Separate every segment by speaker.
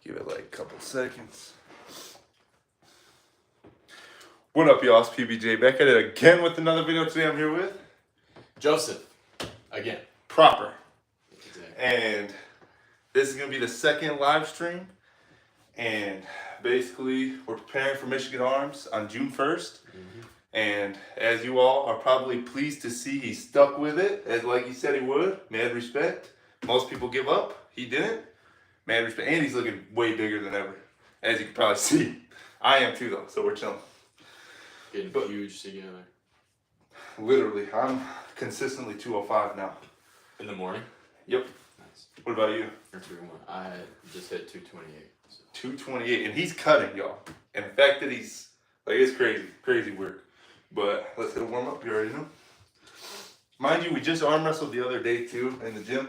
Speaker 1: Give it like a couple seconds. What up, y'all? It's PBJ back at it again with another video. Today I'm here with
Speaker 2: Joseph. Again.
Speaker 1: Proper.
Speaker 2: Exactly.
Speaker 1: And this is going to be the second live stream. And basically, we're preparing for Michigan Arms on June 1st. And as you all are probably pleased to see, he stuck with it, as like he said he would. Mad respect. Most people give up. He didn't. Mad respect. And he's looking way bigger than ever, as you can probably see. I am too, though, so we're chilling.
Speaker 2: Getting huge together.
Speaker 1: Literally, I'm consistently 205 now.
Speaker 2: In the morning?
Speaker 1: Yep.
Speaker 2: Nice.
Speaker 1: What about you?
Speaker 2: Or 201. I just hit 228. So.
Speaker 1: 228, and he's cutting, y'all. And the fact that he's, like, it's crazy work. But let's hit a warm up, you already know. Mind you, we just arm wrestled the other day, too, in the gym.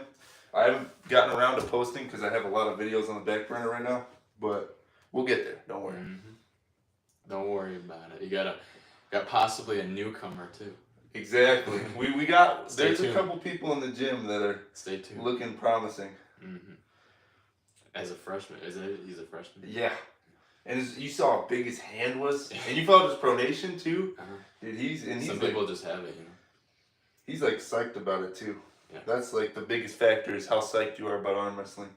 Speaker 1: I haven't gotten around to posting because I have a lot of videos on the back burner right now. But we'll get there, don't worry.
Speaker 2: Don't worry about it. You got possibly a newcomer, too.
Speaker 1: Exactly. We got, there's
Speaker 2: tuned.
Speaker 1: a couple people in the gym that are
Speaker 2: Stay tuned.
Speaker 1: looking promising.
Speaker 2: As a freshman. He's a freshman?
Speaker 1: Yeah. And you saw how big his hand was, and you felt his pronation too. Dude, he's
Speaker 2: some people just have it, you know.
Speaker 1: He's like psyched about it too.
Speaker 2: Yeah.
Speaker 1: That's like the biggest factor is how psyched you are about arm wrestling.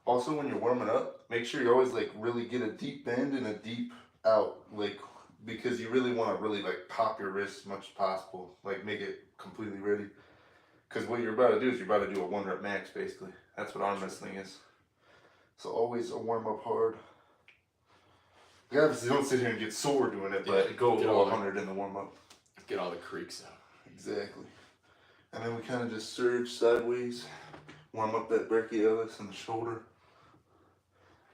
Speaker 1: Also, when you're warming up, make sure you always like really get a deep bend and a deep out, like because you really want to really like pop your wrist as much as possible, like make it completely ready. Because what you're about to do is you're about to do a 1 rep max basically. That's what arm wrestling is. So always a warm up hard. You obviously don't sit here and get sore doing it, but go 100 in the warm up.
Speaker 2: Get all the creaks out.
Speaker 1: Exactly. And then we kind of just surge sideways, warm up that brachialis and the shoulder.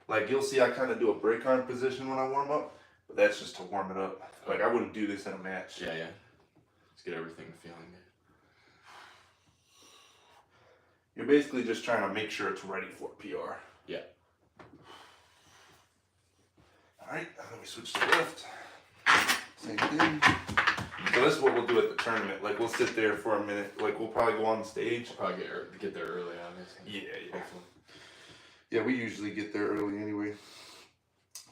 Speaker 1: Like you'll see I kind of do a break arm position when I warm up, but that's just to warm it up. Like I wouldn't do this in a match.
Speaker 2: Yeah. Let's get everything feeling good.
Speaker 1: You're basically just trying to make sure it's ready for PR.
Speaker 2: Yeah.
Speaker 1: Alright, let me switch to left. Same thing. So this is what we'll do at the tournament. Like we'll sit there for a minute. Like we'll probably go on stage.
Speaker 2: We'll probably get there early, obviously.
Speaker 1: Yeah.
Speaker 2: Hopefully.
Speaker 1: Yeah, we usually get there early anyway.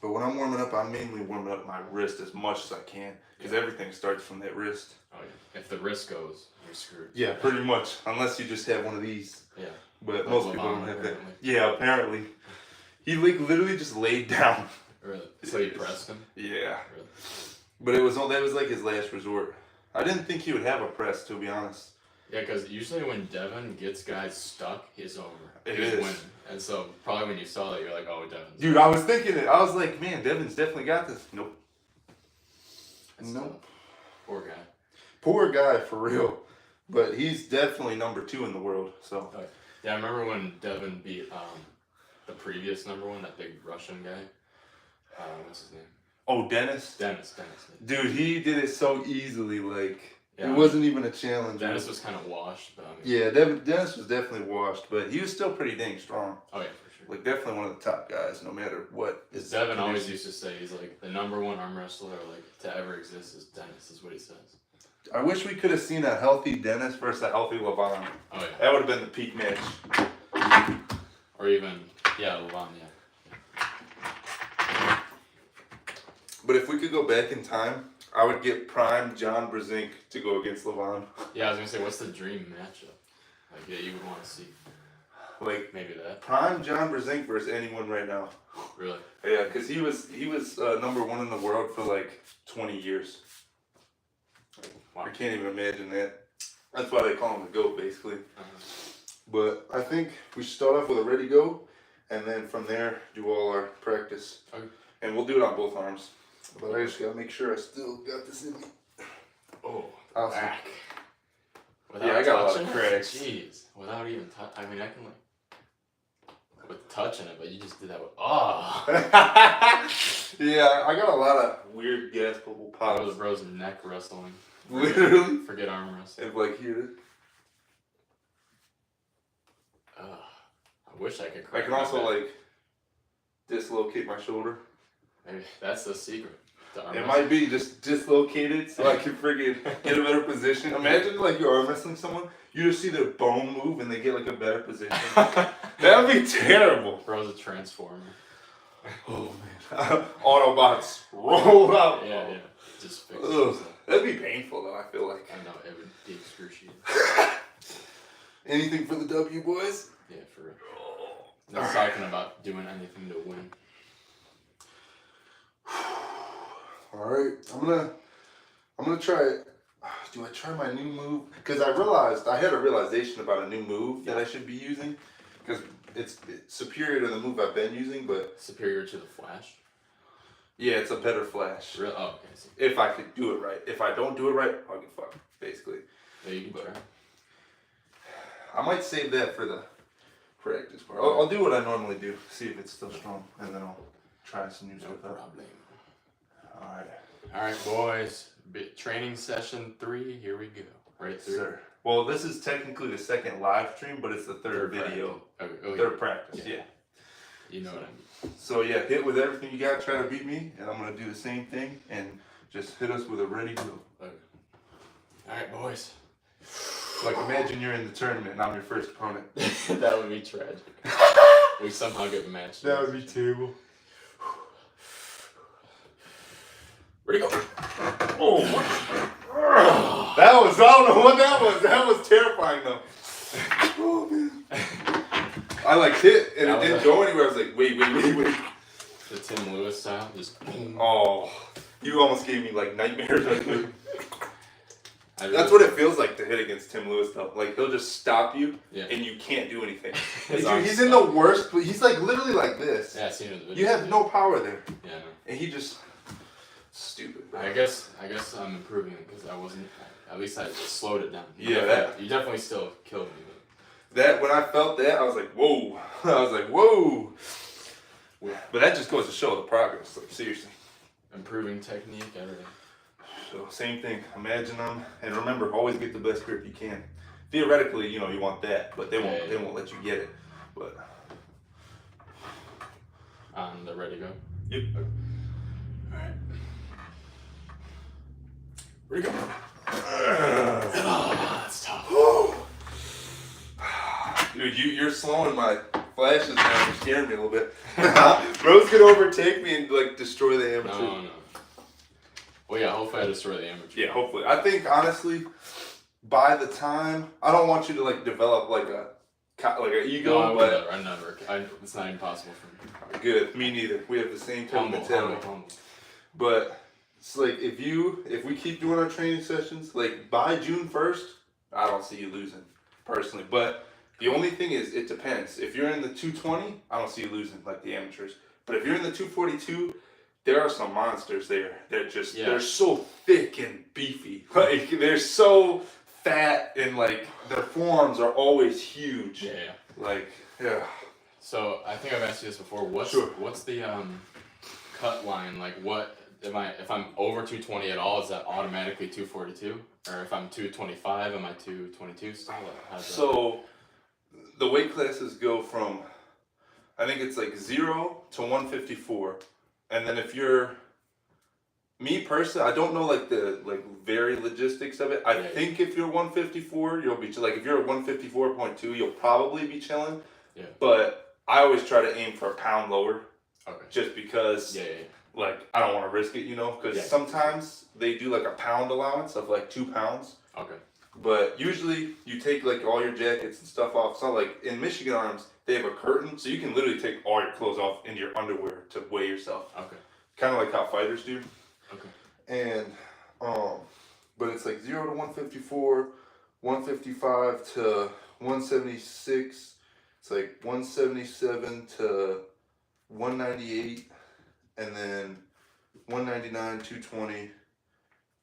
Speaker 1: But when I'm warming up, I'm mainly warming up my wrist as much as I can. Because everything starts from that wrist.
Speaker 2: Oh yeah. If the wrist goes, you're screwed.
Speaker 1: Yeah, pretty much. Unless you just have one of these.
Speaker 2: Yeah.
Speaker 1: But
Speaker 2: like
Speaker 1: most people don't have that. Yeah, apparently. He like literally just laid down.
Speaker 2: Really? So you pressed him?
Speaker 1: Yeah.
Speaker 2: Really?
Speaker 1: But that was like his last resort. I didn't think he would have a press, to be honest.
Speaker 2: Yeah, because usually when Devin gets guys stuck, he's over. He's winning. And so probably when you saw that, you're like, oh, Devin's
Speaker 1: Dude, I was thinking it. I was like, man, Devin's definitely got this. Nope. Nope.
Speaker 2: Poor guy.
Speaker 1: Poor guy, for real. But he's definitely number 2 in the world, so.
Speaker 2: Yeah, I remember when Devin beat the previous number 1, that big Russian guy. What's his name?
Speaker 1: Oh, Dennis?
Speaker 2: Dennis.
Speaker 1: Dude, he did it so easily, like,
Speaker 2: yeah,
Speaker 1: it wasn't even a challenge.
Speaker 2: Dennis was kind of washed, but
Speaker 1: yeah, Dennis was definitely washed, but he was still pretty dang strong.
Speaker 2: Oh, yeah, for sure.
Speaker 1: Like, definitely one of the top guys, no matter what.
Speaker 2: Devin always used to say, he's like, the number 1 arm wrestler, like, to ever exist is Dennis, is what he says.
Speaker 1: I wish we could have seen a healthy Dennis versus a healthy Levon.
Speaker 2: Oh, yeah.
Speaker 1: That would have been the peak match.
Speaker 2: Or even, yeah, Levon, yeah.
Speaker 1: But if we could go back in time, I would get prime John Brezink to go against Levon.
Speaker 2: Yeah, I was going to say, what's the dream matchup? Like, yeah, you would want to see.
Speaker 1: Like,
Speaker 2: maybe that.
Speaker 1: Prime John Brezink versus anyone right now.
Speaker 2: Really?
Speaker 1: Yeah, because he was number 1 in the world for like 20 years. Wow. I can't even imagine that. That's why they call him the GOAT, basically. But I think we should start off with a ready go, and then from there do all our practice.
Speaker 2: Okay.
Speaker 1: And we'll do it on both arms. But I just gotta make sure I still got this in me.
Speaker 2: Oh,
Speaker 1: awesome.
Speaker 2: Back.
Speaker 1: Yeah, I got a lot of cracks.
Speaker 2: Jeez, without even I mean, I can like with touching it, but you just did that with
Speaker 1: Yeah, I got a lot of weird gaspable pops.
Speaker 2: Those bros neck wrestling.
Speaker 1: Literally.
Speaker 2: Forget arm wrestling.
Speaker 1: If like here.
Speaker 2: I wish I could.
Speaker 1: I can also like dislocate my shoulder.
Speaker 2: Maybe that's the secret.
Speaker 1: It might be just dislocated, so I can friggin' get a better position. Imagine like you're arm wrestling someone, you just see their bone move and they get like a better position. That'd be terrible.
Speaker 2: Bro's a transformer.
Speaker 1: Oh man. Autobots roll out.
Speaker 2: Yeah. Just fix
Speaker 1: Ugh.
Speaker 2: it.
Speaker 1: That'd be painful though, I feel like.
Speaker 2: I know, it would be excruciating.
Speaker 1: Anything for the W, boys?
Speaker 2: Yeah, for real. No talking about doing anything to win.
Speaker 1: Alright, I'm gonna try it. Do I try my new move? Because I had a realization about a new move that I should be using. Because it's superior to the move I've been using, but...
Speaker 2: Superior to the Flash?
Speaker 1: Yeah, it's a better Flash.
Speaker 2: Really? Oh, okay.
Speaker 1: If I could do it right. If I don't do it right, I'll get fucked, basically.
Speaker 2: Yeah, you can try.
Speaker 1: I might save that for the practice part. I'll do what I normally do, see if it's still strong, and then I'll try some new stuff out.
Speaker 2: Alright, boys. Training session 3, here we go. Right, 3?
Speaker 1: Sir. Well, this is technically the second live stream, but it's the third video. Third practice, yeah.
Speaker 2: You know what I mean.
Speaker 1: So yeah, hit with everything you got, try to beat me, and I'm going to do the same thing, and just hit us with a ready go.
Speaker 2: Okay. Alright, boys.
Speaker 1: Like, imagine you're in the tournament and I'm your first opponent.
Speaker 2: That would be tragic. We somehow get matched.
Speaker 1: That would be terrible.
Speaker 2: Ready, go.
Speaker 1: Oh, that was, I don't know what that was. That was terrifying though. Oh man. I like hit and it didn't go anywhere. I was like, wait.
Speaker 2: The Tim Lewis style, just boom.
Speaker 1: Oh, you almost gave me like nightmares right there.
Speaker 2: That's
Speaker 1: what it feels like to hit against Tim Lewis though. Like he'll just stop you and you can't do anything. He's in the worst, but he's like literally like this.
Speaker 2: Yeah, I've seen it in the video.
Speaker 1: You have no power there.
Speaker 2: Yeah, I know.
Speaker 1: And he just stupid. Bro.
Speaker 2: I guess I'm improving because I wasn't. At least I slowed it down.
Speaker 1: Yeah,
Speaker 2: you definitely still killed me.
Speaker 1: That when I felt that, I was like, whoa. I was like, whoa. But that just goes to show the progress. Like seriously.
Speaker 2: Improving technique, everything.
Speaker 1: So same thing. Imagine them, and remember, always get the best grip you can. Theoretically, you want that, but they won't let you get it. But
Speaker 2: on the ready go.
Speaker 1: Yep.
Speaker 2: Okay. All right. Ready go. Oh, that's tough.
Speaker 1: Dude, you're slowing my flashes down. You're scaring me a little bit. Bro's gonna overtake me and like destroy the amateur.
Speaker 2: No. Well, yeah, hopefully I destroy the amateur.
Speaker 1: Yeah, hopefully. I think, honestly, by the time... I don't want you to, like, develop, like, an ego, but...
Speaker 2: I never. It's not even possible for me.
Speaker 1: Good. Me neither. We have the same type of mentality.
Speaker 2: Humble.
Speaker 1: But, it's like, if we keep doing our training sessions, like, by June 1st, I don't see you losing, personally. But the only thing is, it depends. If you're in the 220, I don't see you losing, like the amateurs. But if you're in the 242... There are some monsters there. They're so thick and beefy. Like they're so fat and like their forearms are always huge.
Speaker 2: Yeah.
Speaker 1: Like yeah.
Speaker 2: So I think I've asked you this before. What's the cut line? Like what if I'm over 220 at all, is that automatically 242? Or if I'm 225, am I 222 still?
Speaker 1: So the weight classes go from I think it's like 0 to 154. And then if you're, me personally, I don't know like the very logistics of it. I think if you're 154, you'll be like if you're at 154.2, you'll probably be chilling.
Speaker 2: Yeah.
Speaker 1: But I always try to aim for a pound lower.
Speaker 2: Okay.
Speaker 1: Just because. Like I don't want to risk it, because sometimes they do like a pound allowance of like 2 pounds.
Speaker 2: Okay.
Speaker 1: But usually you take like all your jackets and stuff off. So like in Michigan Arms, they have a curtain, so you can literally take all your clothes off into your underwear to weigh yourself.
Speaker 2: Okay.
Speaker 1: Kind of like how fighters do.
Speaker 2: Okay.
Speaker 1: And but it's like 0 to 154, 155 to 176. It's like 177 to 198, and then 199, 220,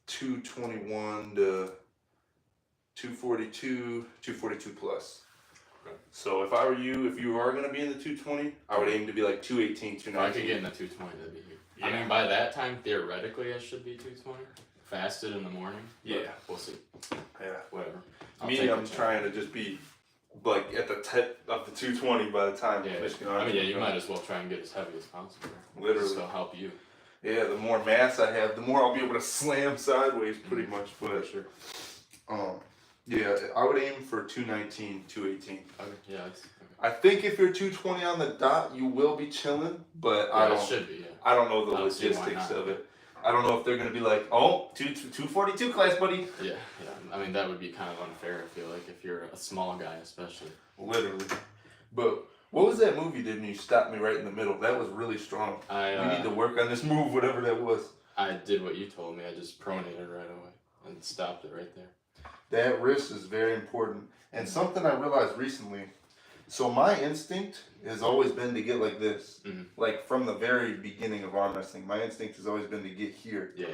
Speaker 1: 221 to 242, 242 plus. Okay. So if I were you, if you are going to be in the 220, I would aim to be like 218, 219.
Speaker 2: If I could get in the 220, that'd be good. Yeah. I mean, by that time, theoretically, I should be 220. Fasted in the morning. Yeah. We'll see.
Speaker 1: Yeah.
Speaker 2: Whatever.
Speaker 1: I'm trying to just be like at the tip of the 220 by the time Michigan Arms.
Speaker 2: I mean, you might as well try and get as heavy as possible.
Speaker 1: Literally.
Speaker 2: It'll help you.
Speaker 1: Yeah, the more mass I have, the more I'll be able to slam sideways, pretty much. But
Speaker 2: sure.
Speaker 1: Yeah, I would aim for 219, 218.
Speaker 2: Okay, yeah, that's okay.
Speaker 1: I think if you're 220 on the dot, you will be chilling, but
Speaker 2: Yeah, it should be, yeah.
Speaker 1: I don't know the
Speaker 2: I don't see why
Speaker 1: logistics
Speaker 2: not.
Speaker 1: of it. I don't know if they're gonna be like, oh, 242 class, buddy.
Speaker 2: Yeah. I mean, that would be kind of unfair, I feel like, if you're a small guy, especially.
Speaker 1: Literally. But what was that move you did and you stopped me right in the middle? That was really strong. We need to work on this move, whatever that was.
Speaker 2: I did what you told me. I just pronated right away and stopped it right there.
Speaker 1: That wrist is very important. And something I realized recently, so my instinct has always been to get like this.
Speaker 2: Mm-hmm.
Speaker 1: Like from the very beginning of arm wrestling, my instinct has always been to get here.
Speaker 2: Yeah.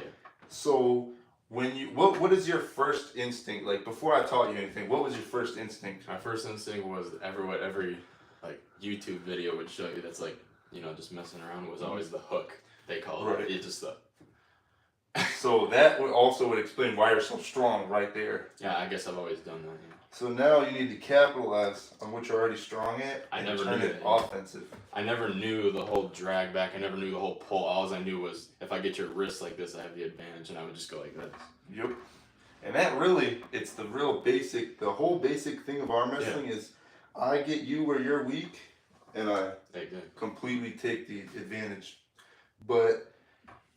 Speaker 1: So when you, what is your first instinct? Like before I taught you anything, what was your first instinct?
Speaker 2: My first instinct was every like YouTube video would show you that's like, you know, just messing around was always the hook, they call it.
Speaker 1: Right.
Speaker 2: It just the...
Speaker 1: So that would explain why you're so strong right there.
Speaker 2: Yeah, I guess I've always done that. Yeah.
Speaker 1: So now you need to capitalize on what you're already strong at and turn it offensive.
Speaker 2: I never knew the whole drag back. I never knew the whole pull. All I knew was if I get your wrist like this, I have the advantage, and I would just go like this.
Speaker 1: Yep. And that really, it's the real basic, the whole basic thing of arm wrestling is I get you where you're weak, and I completely take the advantage. But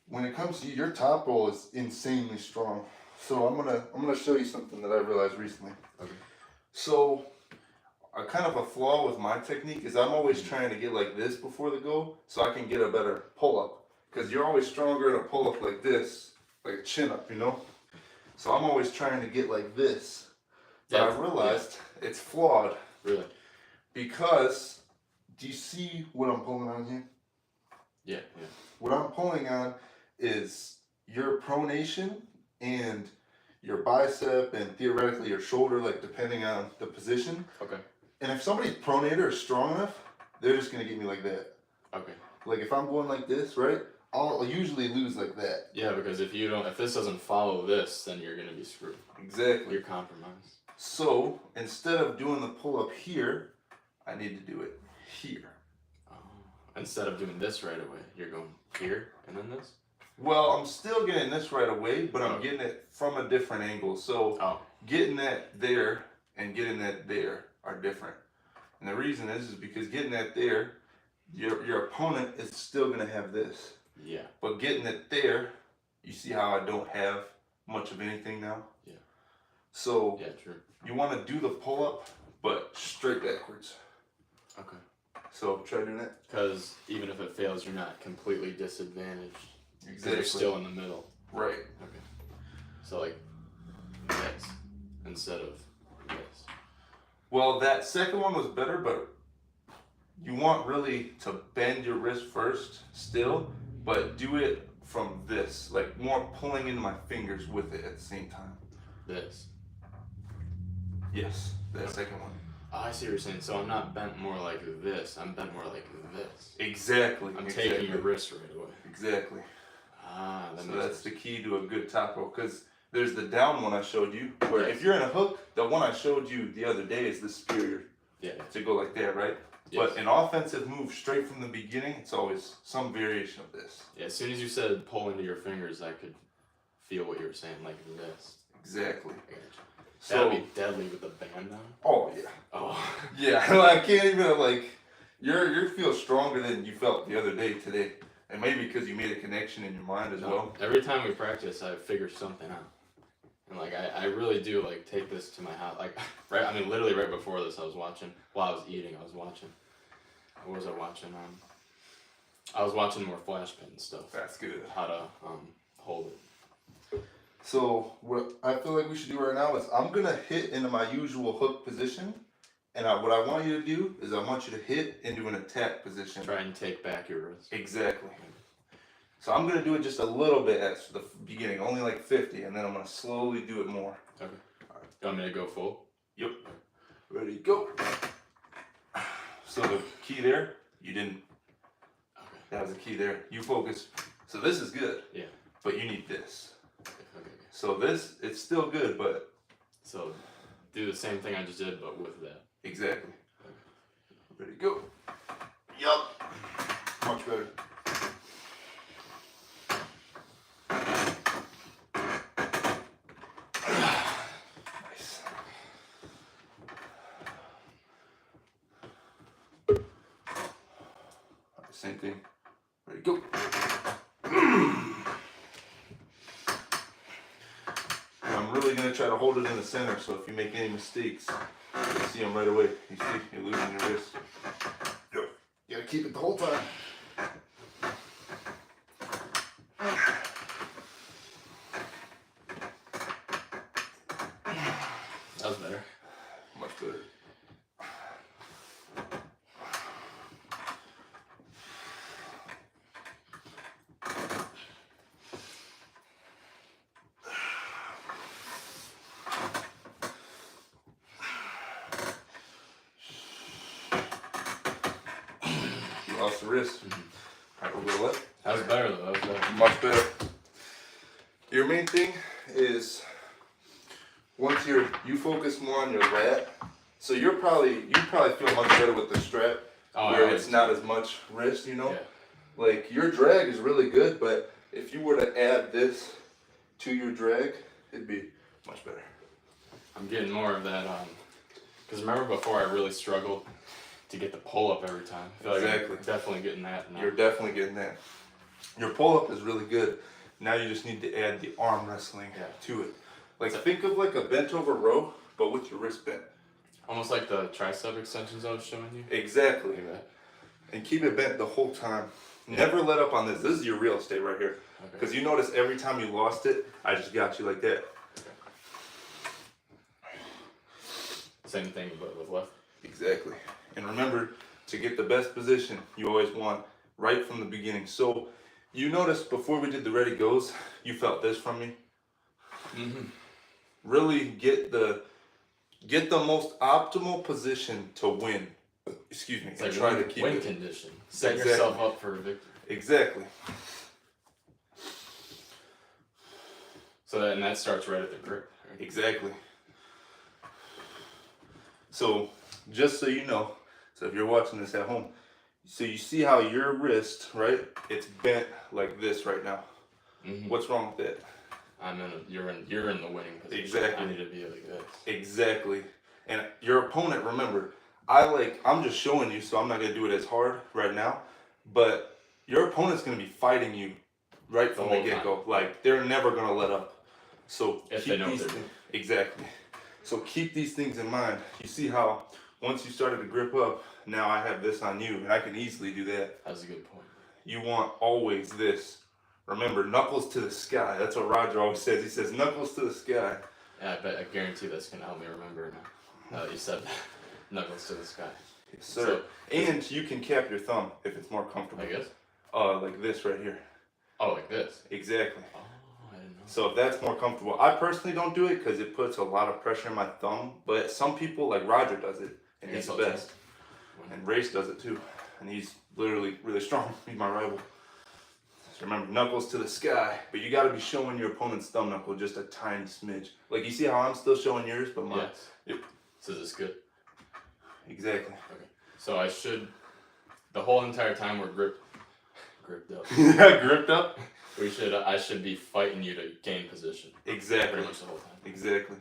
Speaker 1: when it comes to you, your top roll is insanely strong. So I'm gonna show you something that I realized recently.
Speaker 2: Okay.
Speaker 1: So a kind of a flaw with my technique is I'm always trying to get like this before the go, so I can get a better pull up. Because you're always stronger in a pull up like this, like a chin up, you know. So I'm always trying to get like this. But I realized it's flawed.
Speaker 2: Really?
Speaker 1: Because do you see what I'm pulling on here?
Speaker 2: Yeah.
Speaker 1: What I'm pulling on is your pronation and your bicep and theoretically your shoulder, like depending on the position.
Speaker 2: Okay.
Speaker 1: And if somebody's pronator is strong enough, they're just gonna get me like that.
Speaker 2: Okay.
Speaker 1: Like if I'm going like this, right? I'll usually lose like that.
Speaker 2: Yeah, because if this doesn't follow this, then you're gonna be screwed.
Speaker 1: Exactly.
Speaker 2: You're compromised.
Speaker 1: So instead of doing the pull up here, I need to do it here.
Speaker 2: Oh. Instead of doing this right away, you're going here and then this?
Speaker 1: Well, I'm still getting this right away, but I'm getting it from a different angle. So getting that there and getting that there are different. And the reason is because getting that there, your opponent is still gonna have this.
Speaker 2: Yeah. But
Speaker 1: getting it there, you see how I don't have much of anything now?
Speaker 2: Yeah.
Speaker 1: So
Speaker 2: true.
Speaker 1: You wanna do the pull up, but straight backwards.
Speaker 2: Okay.
Speaker 1: So try doing that.
Speaker 2: Because even if it fails, you're not completely disadvantaged.
Speaker 1: Exactly.
Speaker 2: You're still in the middle.
Speaker 1: Right.
Speaker 2: Okay. So like this instead of this.
Speaker 1: Well, that second one was better, but you want really to bend your wrist first still, but do it from this, like more pulling into my fingers with it at the same time.
Speaker 2: This.
Speaker 1: Yes, that second one.
Speaker 2: Oh, I see what you're saying. So I'm not bent more like this. I'm bent more like this.
Speaker 1: Exactly.
Speaker 2: I'm taking your wrist right away.
Speaker 1: Exactly.
Speaker 2: So
Speaker 1: that's the key to a good top roll, because there's the down one I showed you, where if you're in a hook, the one I showed you the other day is the superior.
Speaker 2: Yeah. To
Speaker 1: go like that, right? Yes. But an offensive move straight from the beginning, it's always some variation of this.
Speaker 2: Yeah, as soon as you said pull into your fingers, I could feel what you were saying, like this.
Speaker 1: Exactly.
Speaker 2: So, that'd be deadly with the band down.
Speaker 1: Oh yeah.
Speaker 2: Oh.
Speaker 1: Yeah, I can't even you feel stronger than you felt the other day today. And maybe because you made a connection in your mind as well.
Speaker 2: Every time we practice, I figure something out. And I really do take this to my house. Literally right before this, I was watching, while I was eating, I was watching. What was I watching? I was watching more Flash Pit and stuff.
Speaker 1: That's good.
Speaker 2: How to hold it.
Speaker 1: So what I feel like we should do right now is I'm gonna hit into my usual hook position. And what I want you to do is I want you to hit into an attack position.
Speaker 2: Try and take back your wrist.
Speaker 1: Exactly. So I'm going to do it just a little bit at the beginning, only like 50, and then I'm going to slowly do it more.
Speaker 2: Okay. All right. You want me to go full?
Speaker 1: Yep. Ready, go. So the key there, you didn't.
Speaker 2: Okay.
Speaker 1: That was the key there. You focus. So this is good.
Speaker 2: Yeah.
Speaker 1: But you need this.
Speaker 2: Okay.
Speaker 1: So this, it's still good, but.
Speaker 2: So do the same thing I just did, but with that.
Speaker 1: Exactly. Ready, go. Yup. Much better. Same thing. Ready, go. I'm really going to try to hold it in the center, so if you make any mistakes, you see them right away. You see, you're losing your wrist. You got to keep it the whole time.
Speaker 2: That was better.
Speaker 1: Much better. You lost the wrist. Alright, we'll go left.
Speaker 2: That was better though. That was better.
Speaker 1: Much better. Your main thing is once you focus more on your lat, so you probably feel much better with the strap, where it's not as much wrist, you know.
Speaker 2: Yeah.
Speaker 1: Like your drag is really good, but if you were to add this to your drag, it'd be much better.
Speaker 2: I'm getting more of that. Because remember before I really struggled to get the pull up every time. I feel
Speaker 1: Exactly.
Speaker 2: like I'm definitely getting that now.
Speaker 1: You're definitely getting that. Your pull up is really good. Now you just need to add the arm wrestling to it. Like think of like a bent over row, but with your wrist bent.
Speaker 2: Almost like the tricep extensions I was showing you.
Speaker 1: Exactly.
Speaker 2: Like that.
Speaker 1: And keep it bent the whole time. Never let up on this. This is your real estate right here. Because you notice every time you lost it, I just got you like that.
Speaker 2: Okay. Same thing, but with left.
Speaker 1: Exactly. And remember, to get the best position, you always want right from the beginning. So you noticed before we did the ready goes, you felt this from me.
Speaker 2: Mm-hmm.
Speaker 1: Really get the most optimal position to win. Excuse me.
Speaker 2: It's
Speaker 1: And
Speaker 2: like
Speaker 1: try to keep
Speaker 2: win
Speaker 1: it.
Speaker 2: condition. Set yourself up for a victory.
Speaker 1: Exactly.
Speaker 2: So that starts right at the grip. Right?
Speaker 1: Exactly. So just so you know, so if you're watching this at home, so you see how your wrist, right? It's bent like this right now.
Speaker 2: Mm-hmm.
Speaker 1: What's wrong with that?
Speaker 2: You're in the winning position.
Speaker 1: Exactly.
Speaker 2: I need to be like this.
Speaker 1: Exactly. And your opponent, remember, I'm just showing you, so I'm not gonna do it as hard right now. But your opponent's gonna be fighting you right from the get-go. Like they're never gonna let up. So
Speaker 2: if they know what they're doing.
Speaker 1: Exactly. So keep these things in mind. You see how once you started to grip up, now I have this on you, and I can easily do that.
Speaker 2: That's a good point.
Speaker 1: You want always this. Remember, knuckles to the sky. That's what Roger always says. He says, knuckles to the sky.
Speaker 2: Yeah, I guarantee that's going to help me remember now. You said knuckles to the sky.
Speaker 1: Yes, sir. So, and you can cap your thumb if it's more comfortable.
Speaker 2: I guess?
Speaker 1: Like this right here.
Speaker 2: Oh, like this?
Speaker 1: Exactly.
Speaker 2: Oh, I didn't know.
Speaker 1: So if that's more comfortable. I personally don't do it because it puts a lot of pressure on my thumb. But some people, like Roger does it, and he's the best. And Race does it too. And he's literally really strong. He's my rival. So remember, knuckles to the sky. But you got to be showing your opponent's thumb knuckle just a tiny smidge. Like you see how I'm still showing yours, but mine.
Speaker 2: Yes.
Speaker 1: Yep.
Speaker 2: So this is good.
Speaker 1: Exactly.
Speaker 2: Okay. So I should, the whole entire time we're gripped up.
Speaker 1: Yeah, gripped up.
Speaker 2: I should be fighting you to gain position.
Speaker 1: Exactly.
Speaker 2: Pretty much the whole time.
Speaker 1: Exactly.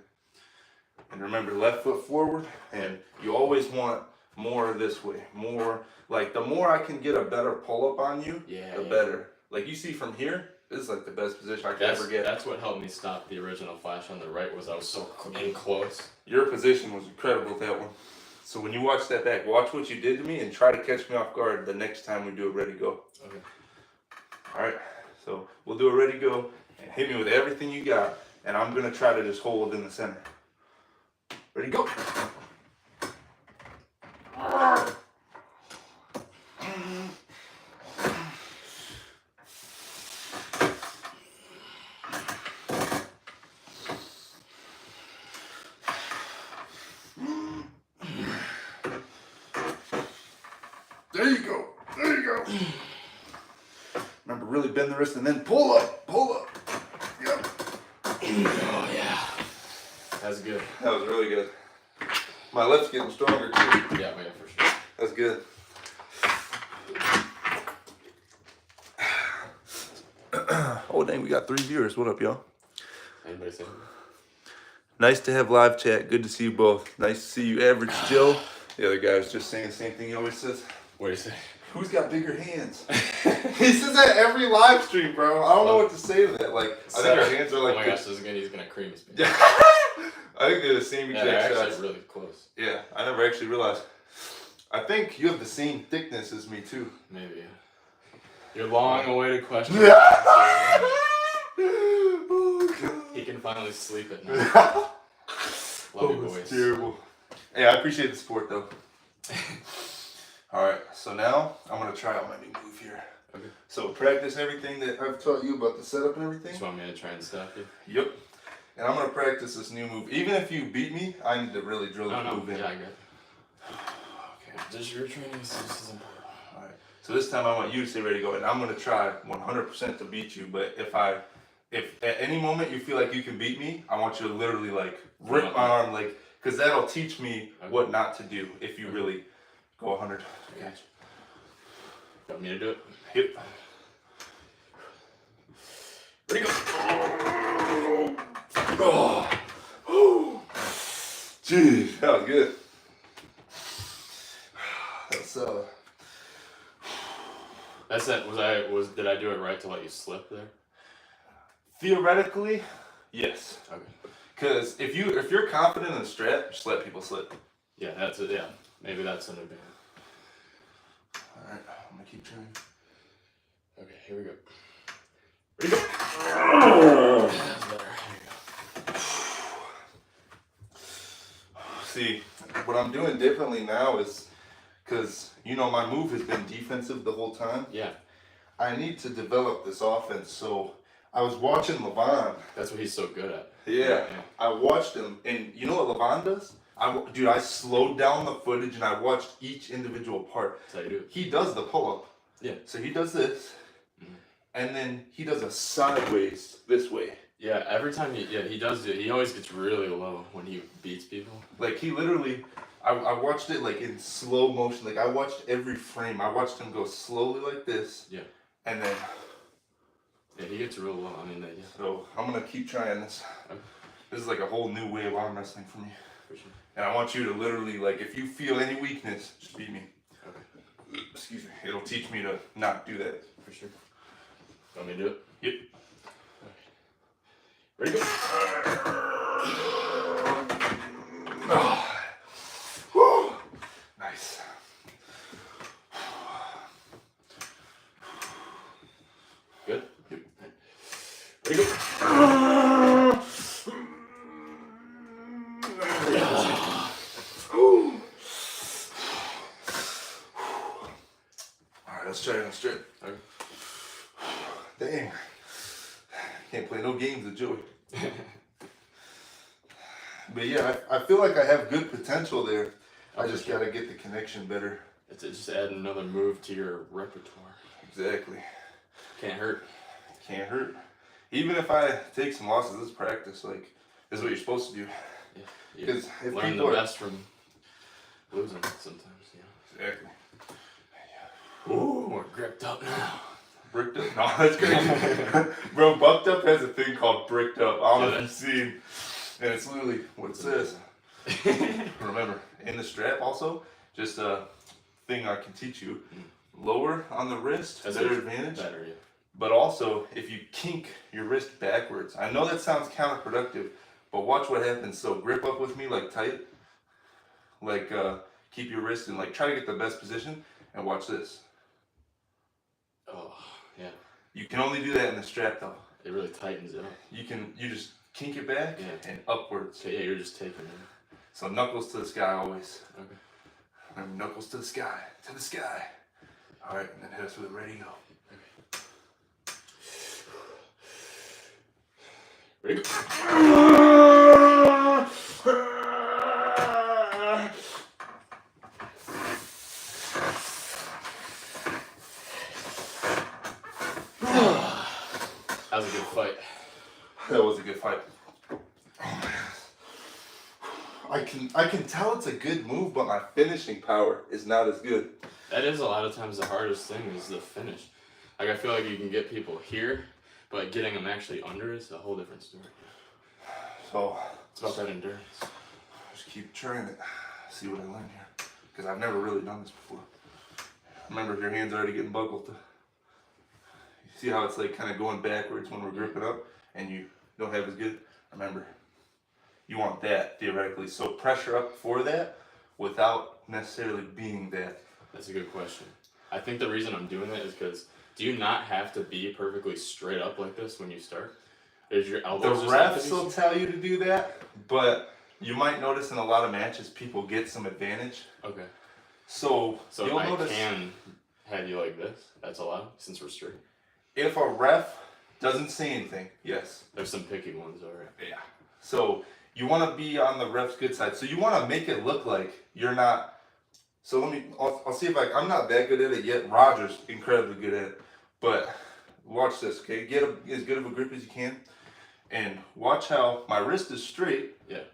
Speaker 1: And remember, left foot forward, and you always want more this way. More, like the more I can get a better pull up on you, the better. Like you see from here, this is like the best position I could ever get.
Speaker 2: That's what helped me stop the original flash on the right, was I was so in close.
Speaker 1: Your position was incredible with that one. So when you watch that back, watch what you did to me and try to catch me off guard the next time we do a ready go.
Speaker 2: Okay.
Speaker 1: All right. So we'll do a ready go and hit me with everything you got, and I'm gonna try to just hold in the center. Ready, go. There you go. There you go. Remember, really bend the wrist and then pull up. Pull up. Yep.
Speaker 2: Oh, yeah. That's good.
Speaker 1: That was really good. My left's getting stronger too.
Speaker 2: Yeah, for sure.
Speaker 1: That's good. Oh, dang, we got 3 viewers. What up, y'all?
Speaker 2: Anybody say anything?
Speaker 1: Nice to have live chat. Good to see you both. Nice to see you, Average Joe. The other guy was just saying the same thing he always says.
Speaker 2: What do you say?
Speaker 1: who's got bigger hands? He says that every live stream, bro. I don't know what to say to that. Like, I think our hands are like.
Speaker 2: Oh my gosh, he's gonna cream his
Speaker 1: Yeah. I think they're the same exact
Speaker 2: they're
Speaker 1: shots.
Speaker 2: actually really close.
Speaker 1: Yeah, I never actually realized. I think you have the same thickness as me too.
Speaker 2: Maybe. Your long-awaited question. He can finally sleep at night. Love your voice.
Speaker 1: Terrible. Hey, I appreciate the support though. Alright, so now I'm going to try out my new move here.
Speaker 2: Okay.
Speaker 1: So practice everything that I've taught you about the setup and everything.
Speaker 2: Just want me to try and stop you?
Speaker 1: Yep. And I'm going to practice this new move. Even if you beat me, I need to really drill the move in.
Speaker 2: Yeah, I got it. Okay. Just your training is important.
Speaker 1: Alright. So this time I want you to stay ready to go. And I'm going to try 100% to beat you. But if at any moment you feel like you can beat me, I want you to literally like rip my arm, like, because that'll teach me what not to do if you really go 100.
Speaker 2: Okay. Want me to do it?
Speaker 1: Yep.
Speaker 2: Ready, go.
Speaker 1: Oh. Jeez, that was good.
Speaker 2: That's it. Did I do it right to let you slip there?
Speaker 1: Theoretically, yes.
Speaker 2: Okay.
Speaker 1: Because if you're confident in the strap, just let people slip.
Speaker 2: Yeah, that's it. Yeah, maybe that's an advantage.
Speaker 1: All right, I'm gonna keep trying.
Speaker 2: Okay, here we go. Ready, go. That's better. Here you go.
Speaker 1: See, what I'm doing differently now is, because my move has been defensive the whole time.
Speaker 2: Yeah. I
Speaker 1: need to develop this offense. So I was watching Levon.
Speaker 2: That's what he's so good at.
Speaker 1: Yeah. I watched him, and you know what Levon does? I slowed down the footage and I watched each individual part.
Speaker 2: That's how you do it.
Speaker 1: He does the pull-up.
Speaker 2: Yeah.
Speaker 1: So he does this, and then he does a sideways this way.
Speaker 2: Yeah, every time he does it, he always gets really low when he beats people.
Speaker 1: Like he literally, I watched it like in slow motion. Like I watched every frame. I watched him go slowly like this.
Speaker 2: Yeah.
Speaker 1: And then.
Speaker 2: Yeah, he gets real low. I mean, yeah.
Speaker 1: So I'm gonna keep trying this. Okay. This is like a whole new way of arm wrestling for me.
Speaker 2: For sure.
Speaker 1: And I want you to literally, like, if you feel any weakness, just beat me.
Speaker 2: Okay.
Speaker 1: Excuse me. It'll teach me to not do that.
Speaker 2: For sure. Want me to do it?
Speaker 1: Yep.
Speaker 2: Okay. Ready, go.
Speaker 1: Oh. Nice.
Speaker 2: Good?
Speaker 1: Yep.
Speaker 2: Ready, go.
Speaker 1: Let's try it on straight.
Speaker 2: Okay.
Speaker 1: Dang. Can't play no games with Joey. But yeah, I feel like I have good potential there. I just gotta get the connection better.
Speaker 2: It's just add another move to your repertoire.
Speaker 1: Exactly.
Speaker 2: Can't hurt.
Speaker 1: Can't hurt. Even if I take some losses, this is practice. Like, this is what you're supposed to do.
Speaker 2: Yeah.
Speaker 1: Because if
Speaker 2: learn the best from losing sometimes.
Speaker 1: Exactly.
Speaker 2: Ooh, we're gripped up now.
Speaker 1: Bricked up? No, that's crazy. Bro, Bucked Up has a thing called Bricked Up. I don't know if you've seen. And it's literally what it says. Remember, in the strap also, just a thing I can teach you. Lower on the wrist, that's better advantage.
Speaker 2: Better, yeah.
Speaker 1: But also, if you kink your wrist backwards. I know that sounds counterproductive, but watch what happens. So grip up with me, like tight. Like, keep your wrist and like try to get the best position. And watch this.
Speaker 2: Oh, yeah.
Speaker 1: You can only do that in the strap though.
Speaker 2: It really tightens it up.
Speaker 1: You just kink it back and upwards.
Speaker 2: So yeah, you're just taking it.
Speaker 1: So knuckles to the sky always.
Speaker 2: Okay.
Speaker 1: Remember, knuckles to the sky, to the sky. All right, and then hit us with it. Ready, go.
Speaker 2: Okay. Ready, go. That was a good fight.
Speaker 1: That was a good fight. Oh my goodness. I can tell it's a good move, but my finishing power is not as good.
Speaker 2: That is a lot of times the hardest thing is the finish. Like I feel like you can get people here, but getting them actually under is a whole different story.
Speaker 1: So
Speaker 2: it's about that endurance.
Speaker 1: Just keep trying it. See what I learn here, because I've never really done this before. Remember, your hand's already getting buckled. See how it's like kind of going backwards when we're gripping up and you don't have as good? Remember, you want that theoretically. So pressure up for that without necessarily being that.
Speaker 2: That's a good question. I think the reason I'm doing that is because do you not have to be perfectly straight up like this when you start? Is your elbows
Speaker 1: The
Speaker 2: just have to
Speaker 1: refs
Speaker 2: be
Speaker 1: will tell you to do that, but you might notice in a lot of matches people get some advantage.
Speaker 2: Okay.
Speaker 1: So you'll
Speaker 2: I
Speaker 1: notice
Speaker 2: can have you like this. That's allowed since we're straight.
Speaker 1: if a ref doesn't say anything, yes.
Speaker 2: There's some picky ones, alright.
Speaker 1: Yeah. So you want to be on the ref's good side. So you want to make it look like you're not. So I'll see if I'm not that good at it yet. Roger's incredibly good at it. But watch this, okay? Get as good of a grip as you can. And watch how my wrist is straight.
Speaker 2: Yeah.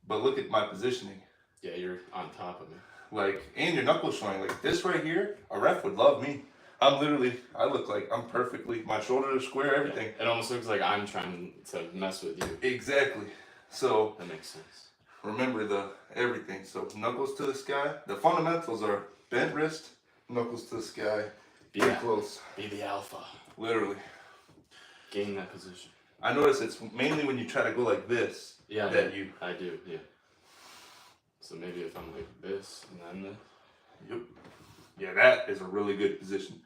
Speaker 1: But look at my positioning.
Speaker 2: Yeah, you're on top of me.
Speaker 1: Like, and your knuckles showing. Like this right here, a ref would love me. I look like I'm perfectly, my shoulders are square, everything.
Speaker 2: Yeah. It almost looks like I'm trying to mess with you.
Speaker 1: Exactly. So
Speaker 2: that makes sense.
Speaker 1: Remember everything. So knuckles to the sky. The fundamentals are bent wrist, knuckles to the sky. Be close.
Speaker 2: Be the alpha.
Speaker 1: Literally.
Speaker 2: Gain that position.
Speaker 1: I notice it's mainly when you try to go like this.
Speaker 2: Yeah,
Speaker 1: that
Speaker 2: I do, yeah. So maybe if I'm like this and then this.
Speaker 1: Yep. Yeah, that is a really good position.